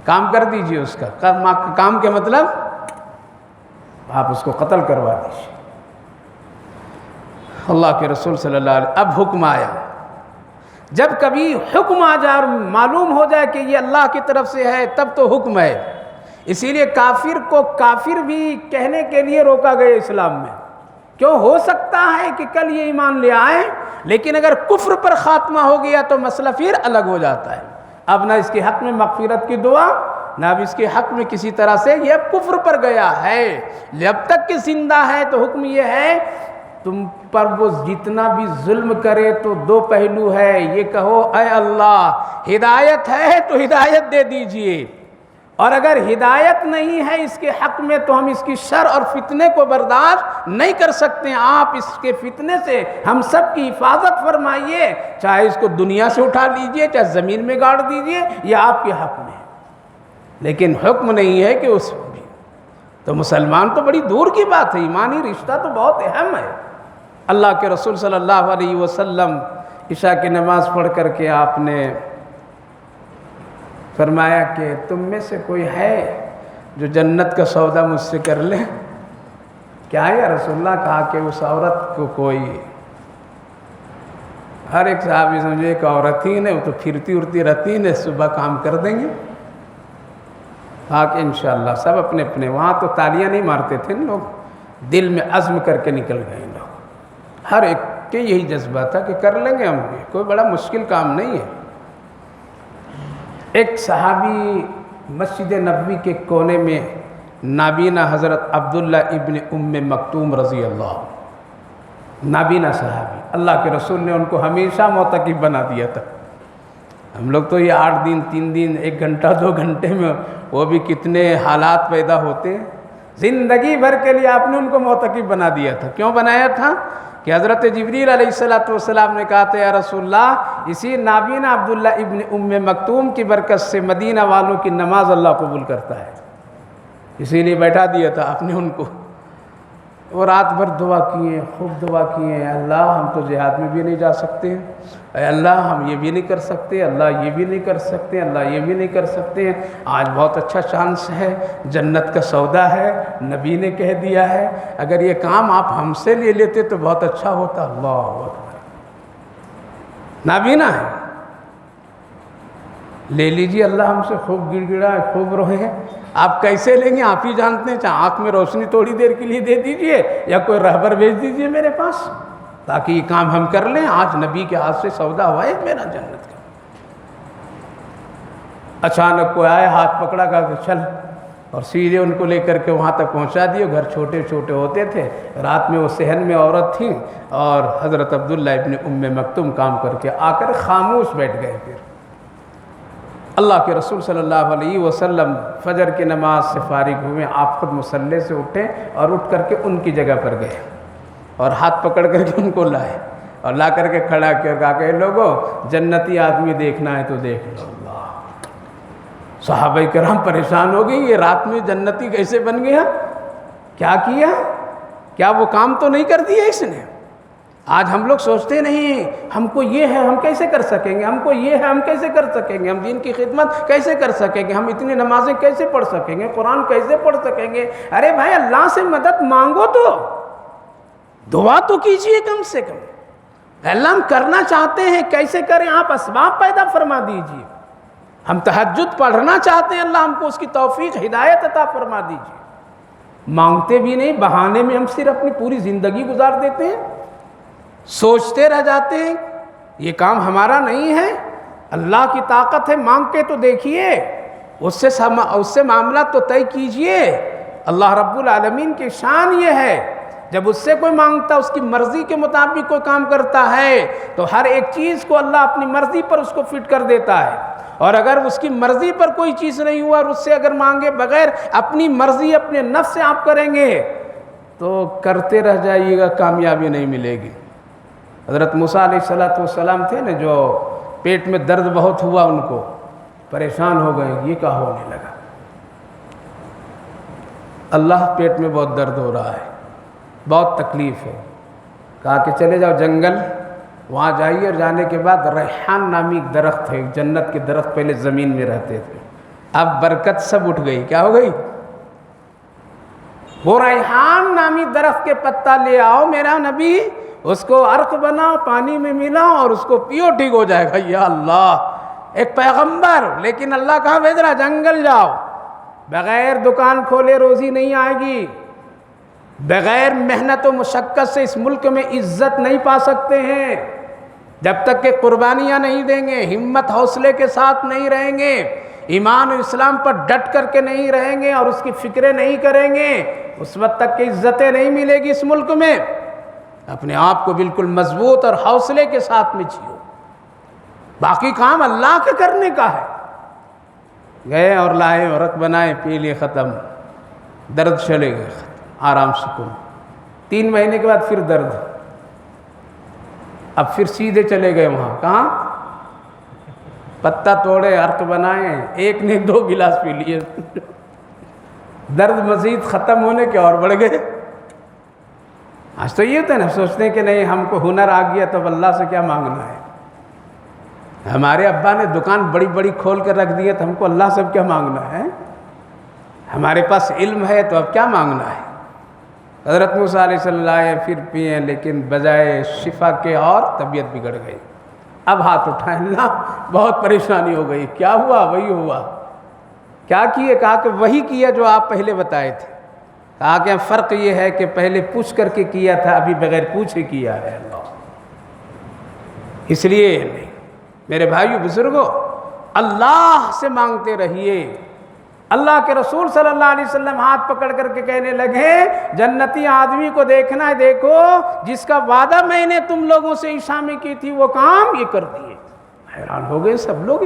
کام کر دیجیے اس کا کام کے مطلب آپ اس کو قتل کروا دیجیے۔ اللہ کے رسول صلی اللہ علیہ وسلم، اب حکم آیا، جب کبھی حکم آ جائے اور معلوم ہو جائے کہ یہ اللہ کی طرف سے ہے تب تو حکم ہے۔ اسی لیے کافر کو کافر بھی کہنے کے لیے روکا گیا اسلام میں۔ کیوں ہو سکتا ہے کہ کل یہ ایمان لے آئیں، لیکن اگر کفر پر خاتمہ ہو گیا تو مسئلہ پھر الگ ہو جاتا ہے۔ اب نہ اس کے حق میں مغفرت کی دعا، نہ اب اس کے حق میں کسی طرح سے، یہ اب کفر پر گیا ہے۔ جب تک کہ زندہ ہے تو حکم یہ ہے تم پر وہ جتنا بھی ظلم کرے تو دو پہلو ہے، یہ کہو اے اللہ ہدایت ہے تو ہدایت دے دیجئے، اور اگر ہدایت نہیں ہے اس کے حق میں تو ہم اس کی شر اور فتنے کو برداشت نہیں کر سکتے، آپ اس کے فتنے سے ہم سب کی حفاظت فرمائیے، چاہے اس کو دنیا سے اٹھا لیجئے، چاہے زمین میں گاڑ دیجئے، یہ آپ کے حق میں ہے۔ لیکن حکم نہیں ہے کہ اس بھی تو مسلمان تو بڑی دور کی بات ہے، ایمانی رشتہ تو بہت اہم ہے۔ اللہ کے رسول صلی اللہ علیہ وسلم عشاء کی نماز پڑھ کر کے آپ نے فرمایا کہ تم میں سے کوئی ہے جو جنت کا سودا مجھ سے کر لے؟ کیا ہے یا رسول اللہ؟ کہا کہ اس عورت کو کوئی، ہر ایک صحابی سمجھے ایک عورت ہی نے، وہ تو پھرتی ارتی رہتی نے، صبح کام کر دیں گے۔ کہا کہ انشاءاللہ سب اپنے اپنے، وہاں تو تالیاں نہیں مارتے تھے لوگ، دل میں عزم کر کے نکل گئے لوگ، ہر ایک کے یہی جذبہ تھا کہ کر لیں گے ہم، کوئی بڑا مشکل کام نہیں ہے۔ ایک صحابی مسجد نبوی کے کونے میں نابینا حضرت عبداللہ ابن ام مکتوم رضی اللہ، نابینا صحابی، اللہ کے رسول نے ان کو ہمیشہ معتکف بنا دیا تھا۔ ہم لوگ تو یہ 8 دن 3 دن 1 گھنٹہ 2 گھنٹے میں وہ بھی کتنے حالات پیدا ہوتے ہیں، زندگی بھر کے لیے آپ نے ان کو معتکف بنا دیا تھا۔ کیوں بنایا تھا؟ کہ حضرت جبریل علیہ السلام نے کہا تھا یا رسول اللہ اسی نابینا عبداللہ ابن ام مکتوم کی برکت سے مدینہ والوں کی نماز اللہ قبول کرتا ہے، اسی لیے بیٹھا دیا تھا آپ نے ان کو۔ وہ رات بھر دعا کیے، خوب دعا کیے، اے اللہ ہم تو جہاد میں بھی نہیں جا سکتے، اے اللہ ہم یہ بھی نہیں کر سکتے، اللہ یہ بھی نہیں کر سکتے، اللہ یہ بھی نہیں کر سکتے، آج بہت اچھا چانس ہے، جنت کا سودا ہے، نبی نے کہہ دیا ہے، اگر یہ کام آپ ہم سے لے لیتے تو بہت اچھا ہوتا۔ اللہ اکبر، نابینا ہے، لے لیجیے، اللہ ہم سے خوب گڑ گڑا ہے، خوب روئے ہیں، آپ کیسے لیں گے آپ ہی جانتے ہیں، چاہے آنکھ میں روشنی تھوڑی دیر کے لیے دے دیجئے یا کوئی رہبر بھیج دیجئے میرے پاس تاکہ یہ کام ہم کر لیں، آج نبی کے ہاتھ سے سودا ہوا ہے میرا جنت کا۔ اچانک کوئی آئے، ہاتھ پکڑا، کہا کہ چل، اور سیدھے ان کو لے کر کے وہاں تک پہنچا دیے۔ گھر چھوٹے چھوٹے ہوتے تھے، رات میں وہ صحن میں عورت تھیں، اور حضرت عبداللہ ابن ام مکتوم کام کر کے آ کر خاموش بیٹھ گئے۔ پھر اللہ کے رسول صلی اللہ علیہ وسلم فجر کی نماز سے فارغ ہوئے، آپ خود مصلی سے اٹھے اور اٹھ کر کے ان کی جگہ پر گئے اور ہاتھ پکڑ کر کے ان کو لائے اور لا کر کے کھڑا کیا اور کہا کہ لوگوں جنتی آدمی دیکھنا ہے تو دیکھ لو۔ اللہ، صحابہ کرام پریشان ہو گئی، یہ رات میں جنتی کیسے بن گیا؟ کیا کیا؟ کیا وہ کام تو نہیں کر دیا اس نے؟ آج ہم لوگ سوچتے نہیں ہم کو یہ ہے ہم کیسے کر سکیں گے، ہم کو یہ ہے ہم کیسے کر سکیں گے، ہم دین کی خدمت کیسے کر سکیں گے، ہم اتنی نمازیں کیسے پڑھ سکیں گے، قرآن کیسے پڑھ سکیں گے۔ ارے بھائی اللہ سے مدد مانگو تو دعا تو کیجئے کم سے کم۔ اللہ ہم کرنا چاہتے ہیں، کیسے کریں؟ آپ اسباب پیدا فرما دیجئے۔ ہم تہجد پڑھنا چاہتے ہیں، اللہ ہم کو اس کی توفیق ہدایت عطا فرما دیجئے۔ مانگتے بھی نہیں، بہانے میں ہم صرف اپنی پوری زندگی گزار دیتے ہیں، سوچتے رہ جاتے ہیں یہ کام ہمارا نہیں ہے، اللہ کی طاقت ہے، مانگ کے تو دیکھیے، اس سے معاملہ تو طے کیجئے۔ اللہ رب العالمین کی شان یہ ہے جب اس سے کوئی مانگتا، اس کی مرضی کے مطابق کوئی کام کرتا ہے تو ہر ایک چیز کو اللہ اپنی مرضی پر اس کو فٹ کر دیتا ہے، اور اگر اس کی مرضی پر کوئی چیز نہیں ہوا اور اس سے اگر مانگے بغیر اپنی مرضی اپنے نفس سے آپ کریں گے تو کرتے رہ جائیے گا، کامیابی نہیں ملے گی۔ حضرت موسیٰ علیہ السلام تھے نا، جو پیٹ میں درد بہت ہوا، ان کو پریشان ہو گئے، یہ کیا ہونے لگا؟ اللہ پیٹ میں بہت درد ہو رہا ہے، بہت تکلیف ہے۔ کہا کہ چلے جاؤ جنگل، وہاں جائیے، اور جانے کے بعد ریحان نامی ایک درخت ہے، جنت کے درخت پہلے زمین میں رہتے تھے، اب برکت سب اٹھ گئی، کیا ہو گئی؟ وہ ریحان نامی درخت کے پتا لے آؤ میرا نبی، اس کو عرق بناؤ، پانی میں ملاؤ اور اس کو پیو، ٹھیک ہو جائے گا۔ یا اللہ، ایک پیغمبر، لیکن اللہ کہاں بھیج رہا؟ جنگل جاؤ، بغیر دکان کھولے روزی نہیں آئے گی، بغیر محنت و مشقت سے اس ملک میں عزت نہیں پا سکتے ہیں، جب تک کہ قربانیاں نہیں دیں گے، ہمت حوصلے کے ساتھ نہیں رہیں گے، ایمان و اسلام پر ڈٹ کر کے نہیں رہیں گے اور اس کی فکریں نہیں کریں گے، اس وقت تک کہ عزتیں نہیں ملے گی اس ملک میں۔ اپنے آپ کو بالکل مضبوط اور حوصلے کے ساتھ میں جیو، باقی کام اللہ کے کرنے کا ہے۔ گئے اور لائے عورت بنائے، پی لیے، ختم، درد چلے گئے، آرام سکون۔ 3 مہینے کے بعد پھر درد، اب پھر سیدھے چلے گئے وہاں، کہاں؟ پتا توڑے، عرق بنائے، ایک نے 2 گلاس پی لیے، درد مزید ختم ہونے کے اور بڑھ گئے۔ آج تو یہ ہوتا ہے نا، سوچتے ہیں کہ نہیں ہم کو ہنر آ گیا تو اللہ سے کیا مانگنا ہے۔ ہمارے ابا نے دکان بڑی بڑی کھول کر رکھ دی ہے تو ہم کو اللہ سے کیا مانگنا ہے۔ ہمارے پاس علم ہے تو اب کیا مانگنا ہے۔ حضرت موسیٰ علیہ السلام آئے، پھر پیے، لیکن بجائے شفا کے اور طبیعت بگڑ گئی۔ اب ہاتھ اٹھائیں، اللہ بہت پریشانی ہو گئی، کیا ہوا؟ وہی ہوا۔ کیا کیے؟ کہا کہ وہی کیا جو آپ پہلے بتائے تھے۔ کہا کہ فرق یہ ہے کہ پہلے پوچھ کر کے کیا تھا، ابھی بغیر پوچھے کیا ہے اللہ۔ اس لیے نہیں، میرے بھائیو بزرگوں، اللہ سے مانگتے رہیے۔ اللہ کے رسول صلی اللہ علیہ وسلم ہاتھ پکڑ کر کے کہنے لگے، جنتی آدمی کو دیکھنا ہے، دیکھو جس کا وعدہ میں نے تم لوگوں سے عیسیٰ میں کی تھی وہ کام یہ کر دیے۔ حیران ہو گئے سب لوگ۔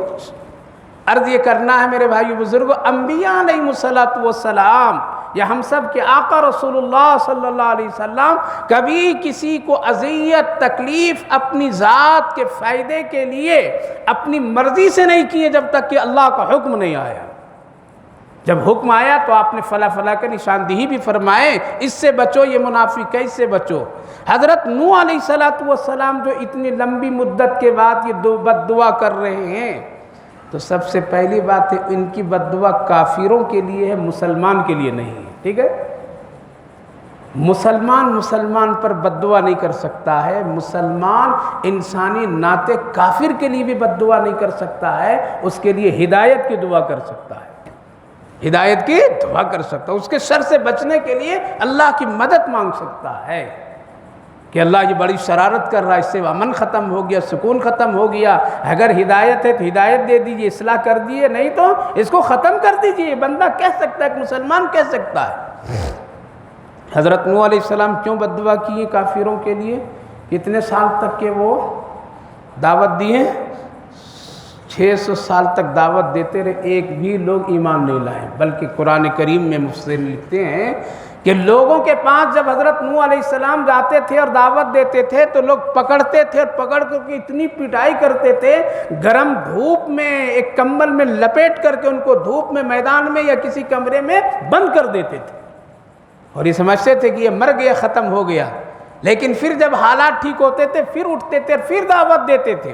عرض یہ کرنا ہے میرے بھائیو بزرگوں، انبیاء علیہ السلام یا ہم سب کے آقا رسول اللہ صلی اللہ علیہ وسلم کبھی کسی کو اذیت تکلیف اپنی ذات کے فائدے کے لیے اپنی مرضی سے نہیں کیے جب تک کہ اللہ کا حکم نہیں آیا۔ جب حکم آیا تو آپ نے فلاں فلاں کا نشاندہی بھی فرمائے، اس سے بچو، یہ منافق ہے، اس سے بچو۔ حضرت نوح علیہ السلام جو اتنی لمبی مدت کے بعد یہ بد دعا کر رہے ہیں، تو سب سے پہلی بات ہے ان کی بد دعا کافروں کے لیے ہے، مسلمان کے لیے نہیں ہے۔ ٹھیک ہے، مسلمان پر بد دعا نہیں کر سکتا ہے، مسلمان انسانی ناطے کافر کے لیے بھی بد دعا نہیں کر سکتا ہے، اس کے لیے ہدایت کی دعا کر سکتا ہے، ہدایت کی دعا کر سکتا ہے، اس کے شر سے بچنے کے لیے اللہ کی مدد مانگ سکتا ہے کہ اللہ یہ بڑی شرارت کر رہا ہے، اس سے امن ختم ہو گیا، سکون ختم ہو گیا، اگر ہدایت ہے تو ہدایت دے دیجئے، اصلاح کر دیجئے، نہیں تو اس کو ختم کر دیجئے۔ بندہ کہہ سکتا ہے، ایک مسلمان کہہ سکتا ہے۔ حضرت نوح علیہ السلام کیوں بد دعا کیے کافروں کے لیے؟ کتنے سال تک کہ وہ دعوت دیے؟ 600 سال تک دعوت دیتے رہے، ایک بھی لوگ ایمان نہیں لائے۔ بلکہ قرآن کریم میں مفسرین لکھتے ہیں کہ لوگوں کے پاس جب حضرت نوح علیہ السلام جاتے تھے اور دعوت دیتے تھے تو لوگ پکڑتے تھے اور پکڑ کر کے اتنی پٹائی کرتے تھے، گرم دھوپ میں ایک کمبل میں لپیٹ کر کے ان کو دھوپ میں میدان میں یا کسی کمرے میں بند کر دیتے تھے، اور یہ سمجھتے تھے کہ یہ مر گیا، ختم ہو گیا۔ لیکن پھر جب حالات ٹھیک ہوتے تھے پھر اٹھتے تھے، پھر دعوت دیتے تھے،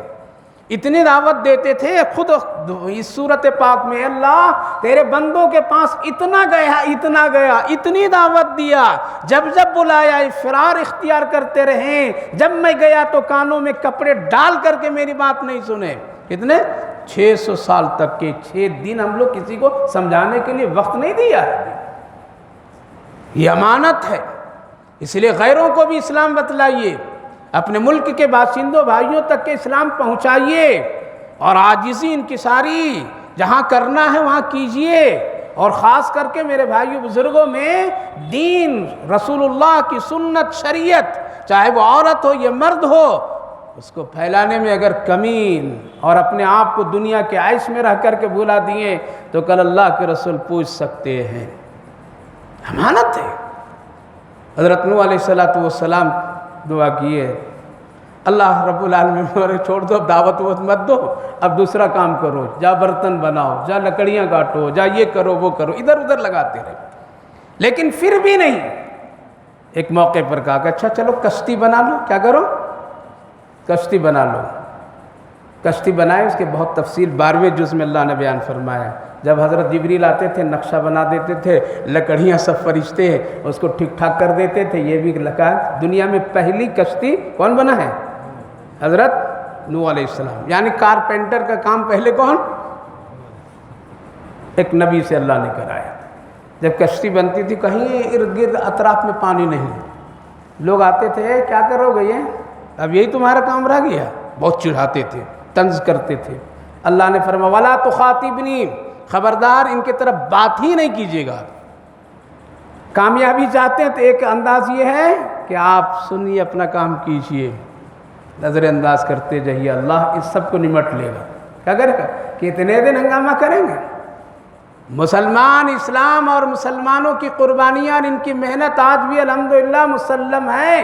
اتنی دعوت دیتے تھے، خود اس صورت پاک میں اللہ تیرے بندوں کے پاس اتنا گیا، اتنی دعوت دیا، جب جب بلایا فرار اختیار کرتے رہے، جب میں گیا تو کانوں میں کپڑے ڈال کر کے میری بات نہیں سنے۔ کتنے؟ 600 سال تک کے 6 دن ہم لوگ کسی کو سمجھانے کے لیے وقت نہیں دیا ہے۔ یہ امانت ہے، اس لیے غیروں کو بھی اسلام بتلائیے، اپنے ملک کے باشندوں بھائیوں تک کے اسلام پہنچائیے، اور عاجزی انکساری جہاں کرنا ہے وہاں کیجئے۔ اور خاص کر کے میرے بھائیوں بزرگوں میں دین، رسول اللہ کی سنت، شریعت، چاہے وہ عورت ہو یا مرد ہو، اس کو پھیلانے میں اگر کمی اور اپنے آپ کو دنیا کے عیش میں رہ کر کے بھلا دیے تو کل اللہ کے رسول پوچھ سکتے ہیں۔ امانت ہے۔ حضرت نوح علیہ السلام دعا کیے، اللہ رب العالمین چھوڑ دو، دعوت مت دو، اب دوسرا کام کرو، جا برتن بناؤ، جا لکڑیاں کاٹو، جا یہ کرو وہ کرو، ادھر ادھر لگاتے رہے۔ لیکن پھر بھی نہیں، ایک موقع پر کہا کہ اچھا چلو کشتی بنا لو، کیا کرو؟ کشتی بنا لو۔ کشتی بنائے، اس کے بہت تفصیل 12ویں جز میں اللہ نے بیان فرمایا۔ جب حضرت جبریل آتے تھے نقشہ بنا دیتے تھے، لکڑیاں سب فرشتے اس کو ٹھیک ٹھاک کر دیتے تھے۔ یہ بھی لکھا دنیا میں پہلی کشتی کون بنا ہے؟ حضرت نوح علیہ السلام، یعنی کارپینٹر کا کام پہلے کون؟ ایک نبی سے اللہ نے کرایا۔ جب کشتی بنتی تھی کہیں ارد گرد اطراف میں پانی نہیں، لوگ آتے تھے کیا کرو گے یہ، اب یہی تمہارا کام رہ گیا، بہت چڑھاتے تھے، طنز کرتے تھے۔ اللہ نے فرمایا وَلَا تُخَاطِبْنِي، خبردار ان کی طرف بات ہی نہیں کیجیے گا۔ کامیابی چاہتے ہیں تو ایک انداز یہ ہے کہ آپ سنیے، اپنا کام کیجیے، نظر انداز کرتے جائیے، اللہ اس سب کو نمٹ لے گا۔ کیا کرے گا؟ کتنے دن ہنگامہ کریں گے؟ مسلمان، اسلام اور مسلمانوں کی قربانیاں اور ان کی محنت آج بھی الحمدللہ مسلم ہے۔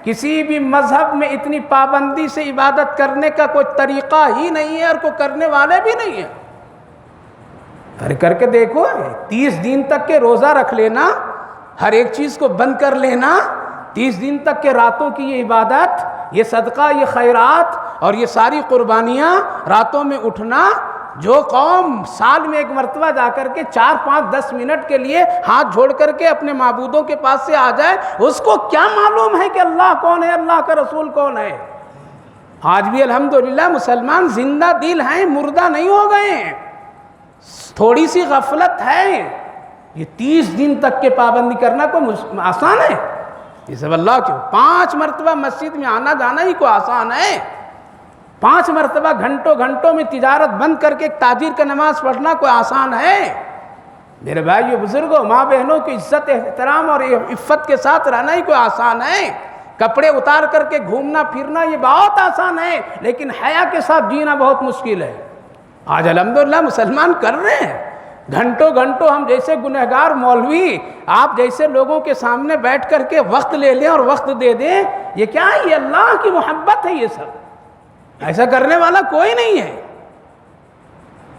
کسی بھی مذہب میں اتنی پابندی سے عبادت کرنے کا کوئی طریقہ ہی نہیں ہے اور کوئی کرنے والے بھی نہیں ہیں۔ ارے کر کے دیکھو، 30 دن تک کے روزہ رکھ لینا، ہر ایک چیز کو بند کر لینا، 30 دن تک کے راتوں کی یہ عبادت، یہ صدقہ، یہ خیرات اور یہ ساری قربانیاں، راتوں میں اٹھنا۔ جو قوم سال میں ایک مرتبہ جا کر کے 4 5 10 منٹ کے لیے ہاتھ جوڑ کر کے اپنے معبودوں کے پاس سے آ جائے، اس کو کیا معلوم ہے کہ اللہ کون ہے، اللہ کا رسول کون ہے؟ آج بھی الحمدللہ مسلمان زندہ دل ہیں، مردہ نہیں ہو گئے ہیں۔ تھوڑی سی غفلت ہے۔ یہ 30 دن تک کے پابندی کرنا کوئی آسان ہے؟ یہ سب اللہ کیوں؟ 5 مرتبہ مسجد میں آنا جانا ہی کوئی آسان ہے؟ 5 مرتبہ گھنٹوں میں تجارت بند کر کے ایک تاجر کا نماز پڑھنا کوئی آسان ہے؟ میرے بھائیو بزرگوں، ماں بہنوں کی عزت احترام اور عفت کے ساتھ رہنا ہی کوئی آسان ہے؟ کپڑے اتار کر کے گھومنا پھرنا یہ بہت آسان ہے، لیکن حیا کے ساتھ جینا بہت مشکل ہے۔ آج الحمدللہ مسلمان کر رہے ہیں، گھنٹوں ہم جیسے گنہگار مولوی آپ جیسے لوگوں کے سامنے بیٹھ کر کے وقت لے لیں اور وقت دے دیں، یہ کیا ہے؟ یہ اللہ کی محبت ہے۔ یہ سب ایسا کرنے والا کوئی نہیں ہے۔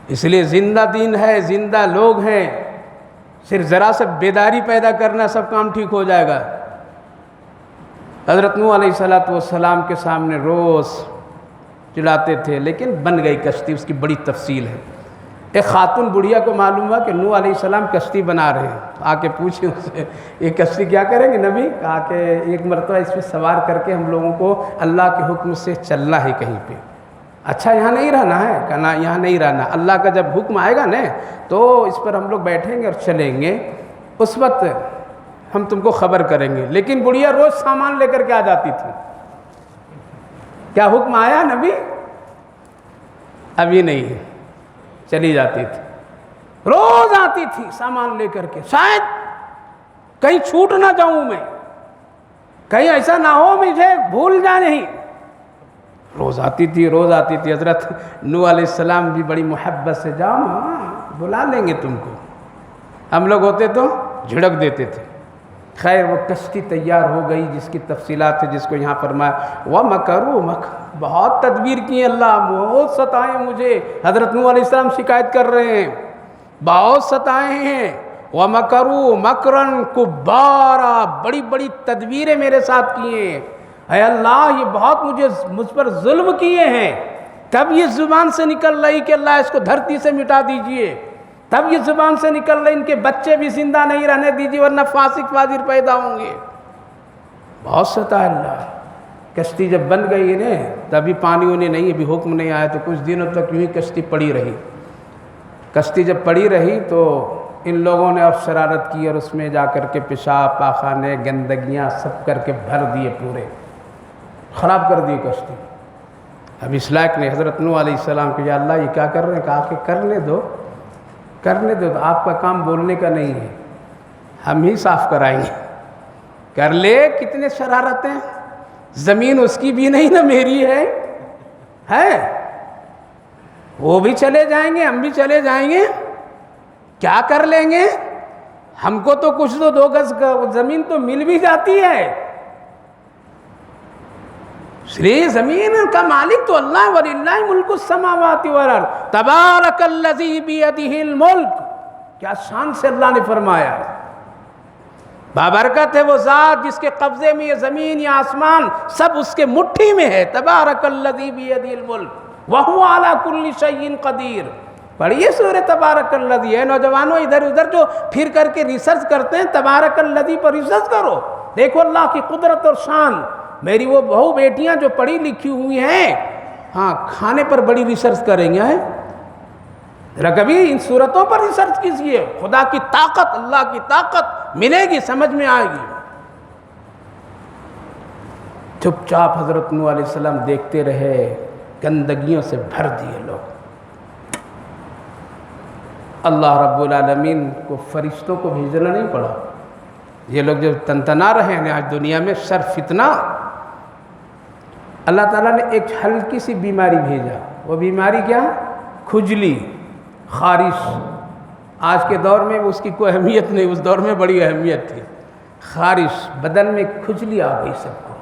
اس لیے زندہ دین ہے، زندہ لوگ ہیں، صرف ذرا سے بیداری پیدا کرنا سب کام ٹھیک ہو جائے گا۔ حضرت نوح علیہ السلام کے سامنے روز چلاتے تھے، لیکن بن گئی کشتی، اس کی بڑی تفصیل ہے۔ ایک خاتون بڑھیا کو معلوم ہوا کہ نوح علیہ السلام کشتی بنا رہے ہیں، آ کے پوچھے ان سے یہ کشتی کیا کریں گے نبی؟ کہا کہ ایک مرتبہ اس پہ سوار کر کے ہم لوگوں کو اللہ کے حکم سے چلنا ہے کہیں پہ۔ اچھا یہاں نہیں رہنا ہے؟ کہا نا یہاں نہیں رہنا، اللہ کا جب حکم آئے گا نا تو اس پر ہم لوگ بیٹھیں گے اور چلیں گے، اس وقت ہم تم کو خبر کریں گے۔ لیکن بڑھیا روز سامان لے کر کے آ جاتی تھی۔ کیا حکم آیا نبی؟ ابھی نہیں، چلی جاتی تھی، روز آتی تھی سامان لے کر کے، شاید کہیں چھوٹ نہ جاؤں میں، کہیں ایسا نہ ہو مجھے بھول جا نہیں، روز آتی تھی۔ حضرت نوح علیہ السلام بھی بڑی محبت سے، جاؤ ہاں بلا لیں گے تم کو، ہم لوگ ہوتے تو جھڑک دیتے تھے۔ خیر وہ کشتی تیار ہو گئی، جس کی تفصیلات ہے جس کو یہاں فرمایا وَمَكَرُوا مَكْرًا، بہت تدبیر کی اللہ، بہت ستائے مجھے۔ حضرت نوح علیہ السلام شکایت کر رہے ہیں، بہت ستائے ہیں۔ وَمَكَرُوا مَكْرًا كُبَّارًا، بڑی بڑی تدبیریں میرے ساتھ کیے ہیں، اے اللہ یہ بہت مجھ پر ظلم کیے ہیں۔ تب یہ زبان سے نکل رہی کہ اللہ اس کو دھرتی سے مٹا دیجئے، تب یہ زبان سے نکل رہے ان کے بچے بھی زندہ نہیں رہنے دیجیے ورنہ فاسق فاجر پیدا ہوں گے۔ بہت ستایا اللہ۔ کشتی جب بن گئی نا تبھی پانی انہیں نہیں، ابھی حکم نہیں آیا، تو کچھ دنوں تک یوں ہی کشتی پڑی رہی۔ کشتی جب پڑی رہی تو ان لوگوں نے اور شرارت کی اور اس میں جا کر کے پیشاب پاخانے گندگیاں سب کر کے بھر دیے، پورے خراب کر دی کشتی۔ اب اس لائق نے حضرت نوح علیہ السلام کہ یا اللہ یہ کیا کر رہے ہیں؟ کہا کہ کرنے دو، آپ کا کام بولنے کا نہیں ہے، ہم ہی صاف کرائیں گے، کر لے۔ کتنے شرارتیں، زمین اس کی بھی نہیں نہ میری ہے، وہ بھی چلے جائیں گے ہم بھی چلے جائیں گے، کیا کر لیں گے؟ ہم کو تو کچھ تو 2 گز زمین تو مل بھی جاتی ہے۔ زمین کا مالک تو اللہ، وَلِلَّهِ مُلْكُ السَّمَاوَاتِ وَالْأَرْضِ تَبَارَكَ الَّذِي بِيَدِهِ الْمُلْكُ، کیا شان سے اللہ نے فرمایا، بابرکت ہے وہ ذات جس کے قبضے میں یہ زمین یا آسمان سب اس کے مٹھی میں ہے۔ تبارک الذی بیدہ الملک وہو علی کل شیء قدیر۔ پڑھیے سورہ تبارک الذی۔ ہے نوجوانوں ادھر ادھر جو پھر کر کے ریسرچ کرتے ہیں، تبارک الذی پر ریسرچ کرو، دیکھو اللہ کی قدرت اور شان۔ میری وہ بہو بیٹیاں جو پڑھی لکھی ہوئی ہیں، ہاں کھانے پر بڑی ریسرچ کریں گے، ذرا کبھی ان صورتوں پر ریسرچ کیجیے، خدا کی طاقت، اللہ کی طاقت ملے گی، سمجھ میں آئے گی۔ چپ چاپ حضرت نوح علیہ السلام دیکھتے رہے، گندگیوں سے بھر دیے لوگ۔ اللہ رب العالمین کو فرشتوں کو بھیجنا نہیں پڑا، یہ لوگ جو تنتنا رہے ہیں آج دنیا میں شر فتنہ، اللہ تعالیٰ نے ایک ہلکی سی بیماری بھیجا۔ وہ بیماری کیا؟ کھجلی، خارش۔ آج کے دور میں اس کی کوئی اہمیت نہیں، اس دور میں بڑی اہمیت تھی۔ خارش، بدن میں کھجلی آ گئی سب کو۔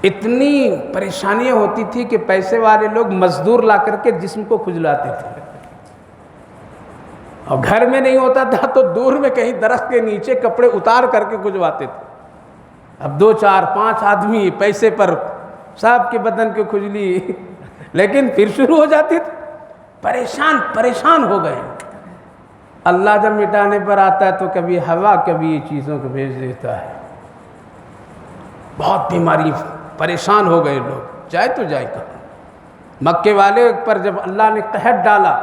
اتنی پریشانیاں ہوتی تھی کہ پیسے والے لوگ مزدور لا کر کے جسم کو کھجلاتے تھے، اور گھر میں نہیں ہوتا تھا تو دور میں کہیں درخت کے نیچے کپڑے اتار کر کے کھجواتے تھے۔ اب 2 4 5 آدمی پیسے پر سب کے بدن کی کھجلی، لیکن پھر شروع ہو جاتی تھی۔ پریشان ہو گئے۔ اللہ جب مٹانے پر آتا ہے تو کبھی ہوا کبھی یہ چیزوں کو بھیج دیتا ہے۔ بہت بیماری، پریشان ہو گئے لوگ، جائے تو جائے کہاں۔ مکے والے پر جب اللہ نے قہر ڈالا،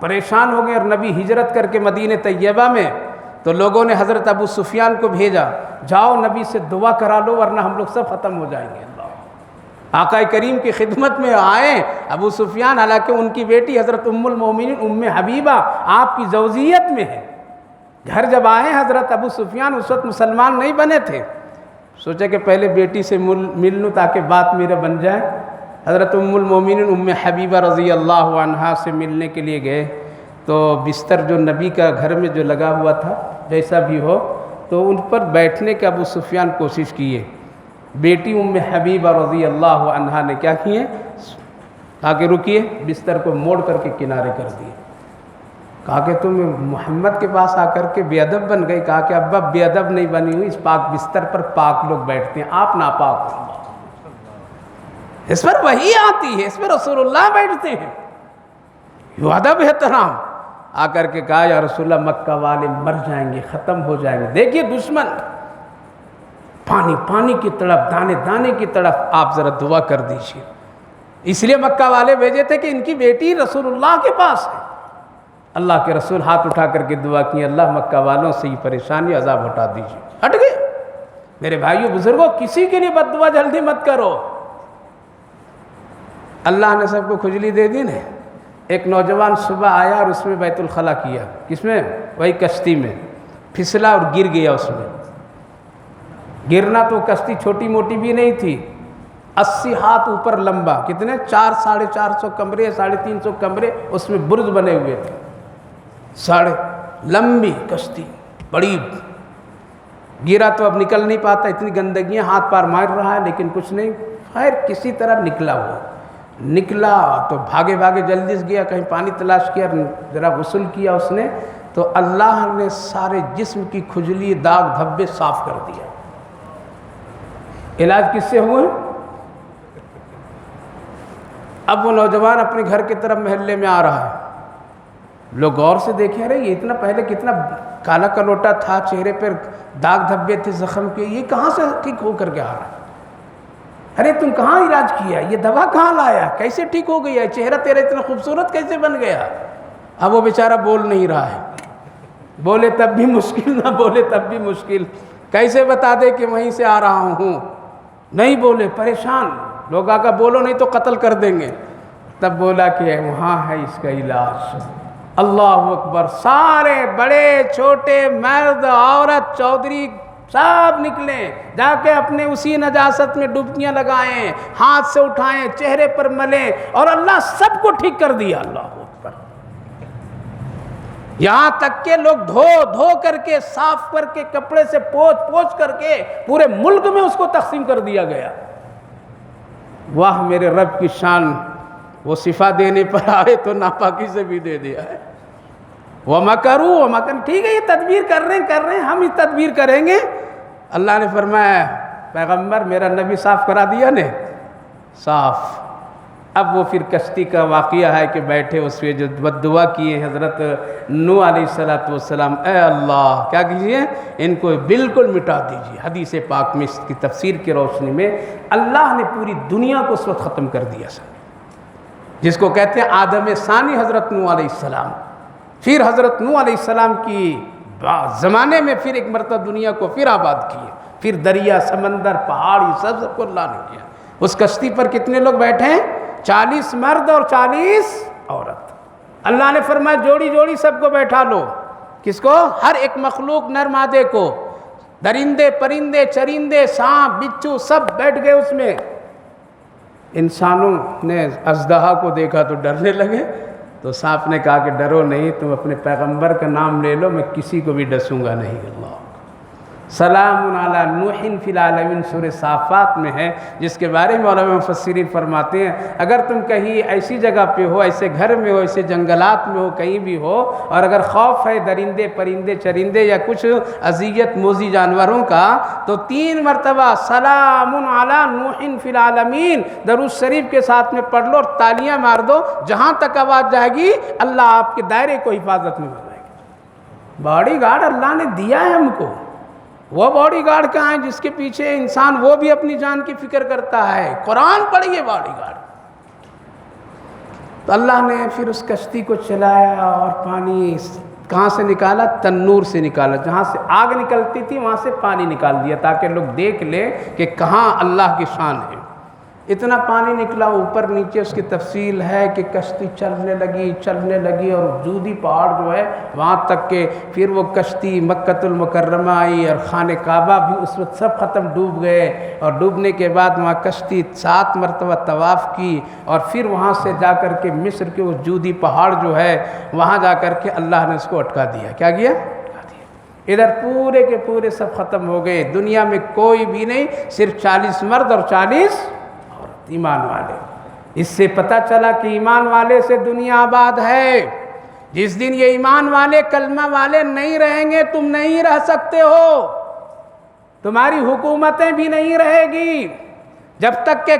پریشان ہو گئے، اور نبی ہجرت کر کے مدینہ طیبہ میں، تو لوگوں نے حضرت ابو سفیان کو بھیجا، جاؤ نبی سے دعا کرا لو ورنہ ہم لوگ سب ختم ہو جائیں گے۔ آقا کریم کی خدمت میں آئے ابو سفیان، حالانکہ ان کی بیٹی حضرت ام المومنین ام حبیبہ آپ کی زوجیت میں ہے۔ گھر جب آئے حضرت ابو سفیان، اس وقت مسلمان نہیں بنے تھے، سوچے کہ پہلے بیٹی سے مل لوں تاکہ بات میرا بن جائے۔ حضرت ام المومنین ام حبیبہ رضی اللہ عنہا سے ملنے کے لیے گئے، تو بستر جو نبی کا گھر میں جو لگا ہوا تھا جیسا بھی ہو، تو ان پر بیٹھنے کے ابو سفیان کوشش کیے۔ بیٹی ام حبیبہ رضی اللہ عنہا نے کیا کیے؟ کہا کہ رکیے، بستر کو موڑ کر کے کنارے کر دیے۔ کہا کہ تم محمد کے پاس آ کر کے بے ادب بن گئی۔ کہا کہ ابا بے ادب نہیں بنی ہوئی، اس پاک بستر پر پاک لوگ بیٹھتے ہیں، آپ ناپاک ہو، اس پر وحی آتی ہے، اس پر رسول اللہ بیٹھتے ہیں، یہ ادب احترام۔ آ کر کے کہا یا رسول اللہ مکہ والے مر جائیں گے، ختم ہو جائیں گے، دیکھیے دشمن پانی کی طرف، دانے دانے کی طرف، آپ ذرا دعا کر دیجیے۔ اس لیے مکہ والے بھیجے تھے کہ ان کی بیٹی رسول اللہ کے پاس ہے۔ اللہ کے رسول ہاتھ اٹھا کر کے دعا کی، اللہ مکہ والوں سے یہ پریشانی عذاب ہٹا دیجیے۔ ہٹ گئے۔ میرے بھائیو بزرگوں، کسی کے لیے بد دعا جلدی مت کرو۔ اللہ نے سب کو کھجلی دے دی نا۔ ایک نوجوان صبح آیا اور اس میں بیت الخلا کیا، کس میں؟ وہی کشتی میں، پھسلا اور گر گیا۔ اس میں گرنا تو کشتی چھوٹی موٹی بھی نہیں تھی، 80 ہاتھ اوپر لمبا، کتنے 4 ساڑھے 400 کمرے، 350 کمرے اس میں برج بنے ہوئے تھے، لمبی کشتی بڑی۔ گرا تو اب نکل نہیں پاتا، اتنی گندگیاں، ہاتھ پار مار رہا ہے لیکن کچھ نہیں، خیر کسی طرح نکلا ہوا۔ نکلا تو بھاگے جلدی سے گیا، کہیں پانی تلاش کیا، ذرا غسل کیا اس نے، تو اللہ نے سارے جسم کی کھجلی، داغ دھبے صاف کر دیا۔ علاج کس سے ہوئے؟ اب وہ نوجوان اپنے گھر کی طرف محلے میں آ رہا ہے، لوگ غور سے دیکھیں، ارے یہ اتنا پہلے کتنا کالا کلوٹا تھا، چہرے پر داغ دھبے تھے، زخم کے، یہ کہاں سے ٹھیک ہو کر کے آ رہا ہے؟ ارے تم کہاں علاج کیا؟ یہ دوا کہاں لایا؟ کیسے ٹھیک ہو گیا؟ چہرہ تیرا اتنا خوبصورت کیسے بن گیا؟ اب وہ بیچارہ بول نہیں رہا ہے، بولے تب بھی مشکل، نہ بولے تب بھی مشکل، کیسے بتا دے کہ وہیں سے آ رہا ہوں؟ نہیں بولے، پریشان لوگ، آگا بولو نہیں تو قتل کر دیں گے۔ تب بولا کہ وہاں ہے اس کا علاج۔ اللہ اکبر، سارے بڑے چھوٹے، مرد عورت، چودھری سب نکلے، جا کے اپنے اسی نجاست میں ڈبکیاں لگائیں، ہاتھ سے اٹھائیں، چہرے پر ملیں، اور اللہ سب کو ٹھیک کر دیا۔ اللہ اکبر، یہاں تک کہ لوگ دھو کر کے، صاف کر کے، کپڑے سے پوچھ کر کے پورے ملک میں اس کو تقسیم کر دیا گیا۔ واہ میرے رب کی شان، وہ شفا دینے پر آئے تو ناپاکی سے بھی دے دیا ہے۔ وَمَكَرُوا وَمَكَرُوا، ٹھیک ہے یہ تدبیر کر رہے ہیں، ہم یہ تدبیر کریں گے۔ اللہ نے فرمایا پیغمبر میرا نبی صاف کرا دیا نے، صاف۔ اب وہ پھر کشتی کا واقعہ ہے کہ بیٹھے اس میں جو بد دعا کیے حضرت نوح علیہ السلام، اے اللہ کیا کیجئے، ان کو بالکل مٹا دیجئے۔ حدیث پاک میں اس کی تفسیر کی روشنی میں اللہ نے پوری دنیا کو اس وقت ختم کر دیا۔ جس کو کہتے ہیں آدم ثانی حضرت نوح علیہ السلام. پھر حضرت نوح علیہ السلام کی زمانے میں پھر ایک مرتبہ دنیا کو پھر آباد کیے. پھر دریا، سمندر، پہاڑ، یہ سب کو اللہ نے کیا. اس کشتی پر کتنے لوگ بیٹھے ہیں؟ 40 مرد اور 40 عورت. اللہ نے فرمایا جوڑی جوڑی سب کو بیٹھا لو. کس کو؟ ہر ایک مخلوق نر مادے کو. درندے، پرندے، چرندے، سانپ، بچھو سب بیٹھ گئے اس میں. انسانوں نے اژدہا کو دیکھا تو ڈرنے لگے. تو سانپ نے کہا کہ ڈرو نہیں، تم اپنے پیغمبر کا نام لے لو، میں کسی کو بھی ڈسوں گا نہیں. اللہ سلام علی نوح فی العالمین سورہ صافات میں ہے، جس کے بارے میں علماء مفسرین فرماتے ہیں اگر تم کہیں ایسی جگہ پہ ہو، ایسے گھر میں ہو، ایسے جنگلات میں ہو، کہیں بھی ہو، اور اگر خوف ہے درندے، پرندے، چرندے یا کچھ اذیت موذی جانوروں کا، تو 3 مرتبہ سلام علی نوح فی العالمین درود شریف کے ساتھ میں پڑھ لو اور تالیاں مار دو. جہاں تک آواز جائے گی اللہ آپ کے دائرے کو حفاظت میں بنائے گا. باڈی گارڈ اللہ نے دیا ہے ہم کو. وہ باڈی گارڈ کہاں ہے جس کے پیچھے انسان وہ بھی اپنی جان کی فکر کرتا ہے؟ قرآن پڑھیے باڈی گارڈ. تو اللہ نے پھر اس کشتی کو چلایا اور پانی کہاں سے نکالا؟ تنور سے نکالا. جہاں سے آگ نکلتی تھی وہاں سے پانی نکال دیا تاکہ لوگ دیکھ لیں کہ کہاں اللہ کی شان ہے. اتنا پانی نکلا اوپر نیچے. اس کی تفصیل ہے کہ کشتی چلنے لگی اور جودی پہاڑ جو ہے وہاں تک کہ پھر وہ کشتی مکۃ المکرمہ آئی اور خانہ کعبہ بھی اس وقت سب ختم ڈوب گئے. اور ڈوبنے کے بعد وہاں کشتی 7 مرتبہ طواف کی اور پھر وہاں سے جا کر کے مصر کے وہ جودی پہاڑ جو ہے وہاں جا کر کے اللہ نے اس کو اٹکا دیا. کیا کیا؟ ادھر پورے کے پورے سب ختم ہو گئے. دنیا میں کوئی بھی نہیں، صرف 40 مرد اور 40 ایمان والے. اس سے پتہ چلا کہ ایمان والے سے دنیا آباد ہے. جس دن یہ ایمان والے کلمہ والے نہیں رہیں گے تم نہیں رہ سکتے ہو. تمہاری حکومتیں بھی نہیں رہے گی جب تک کہ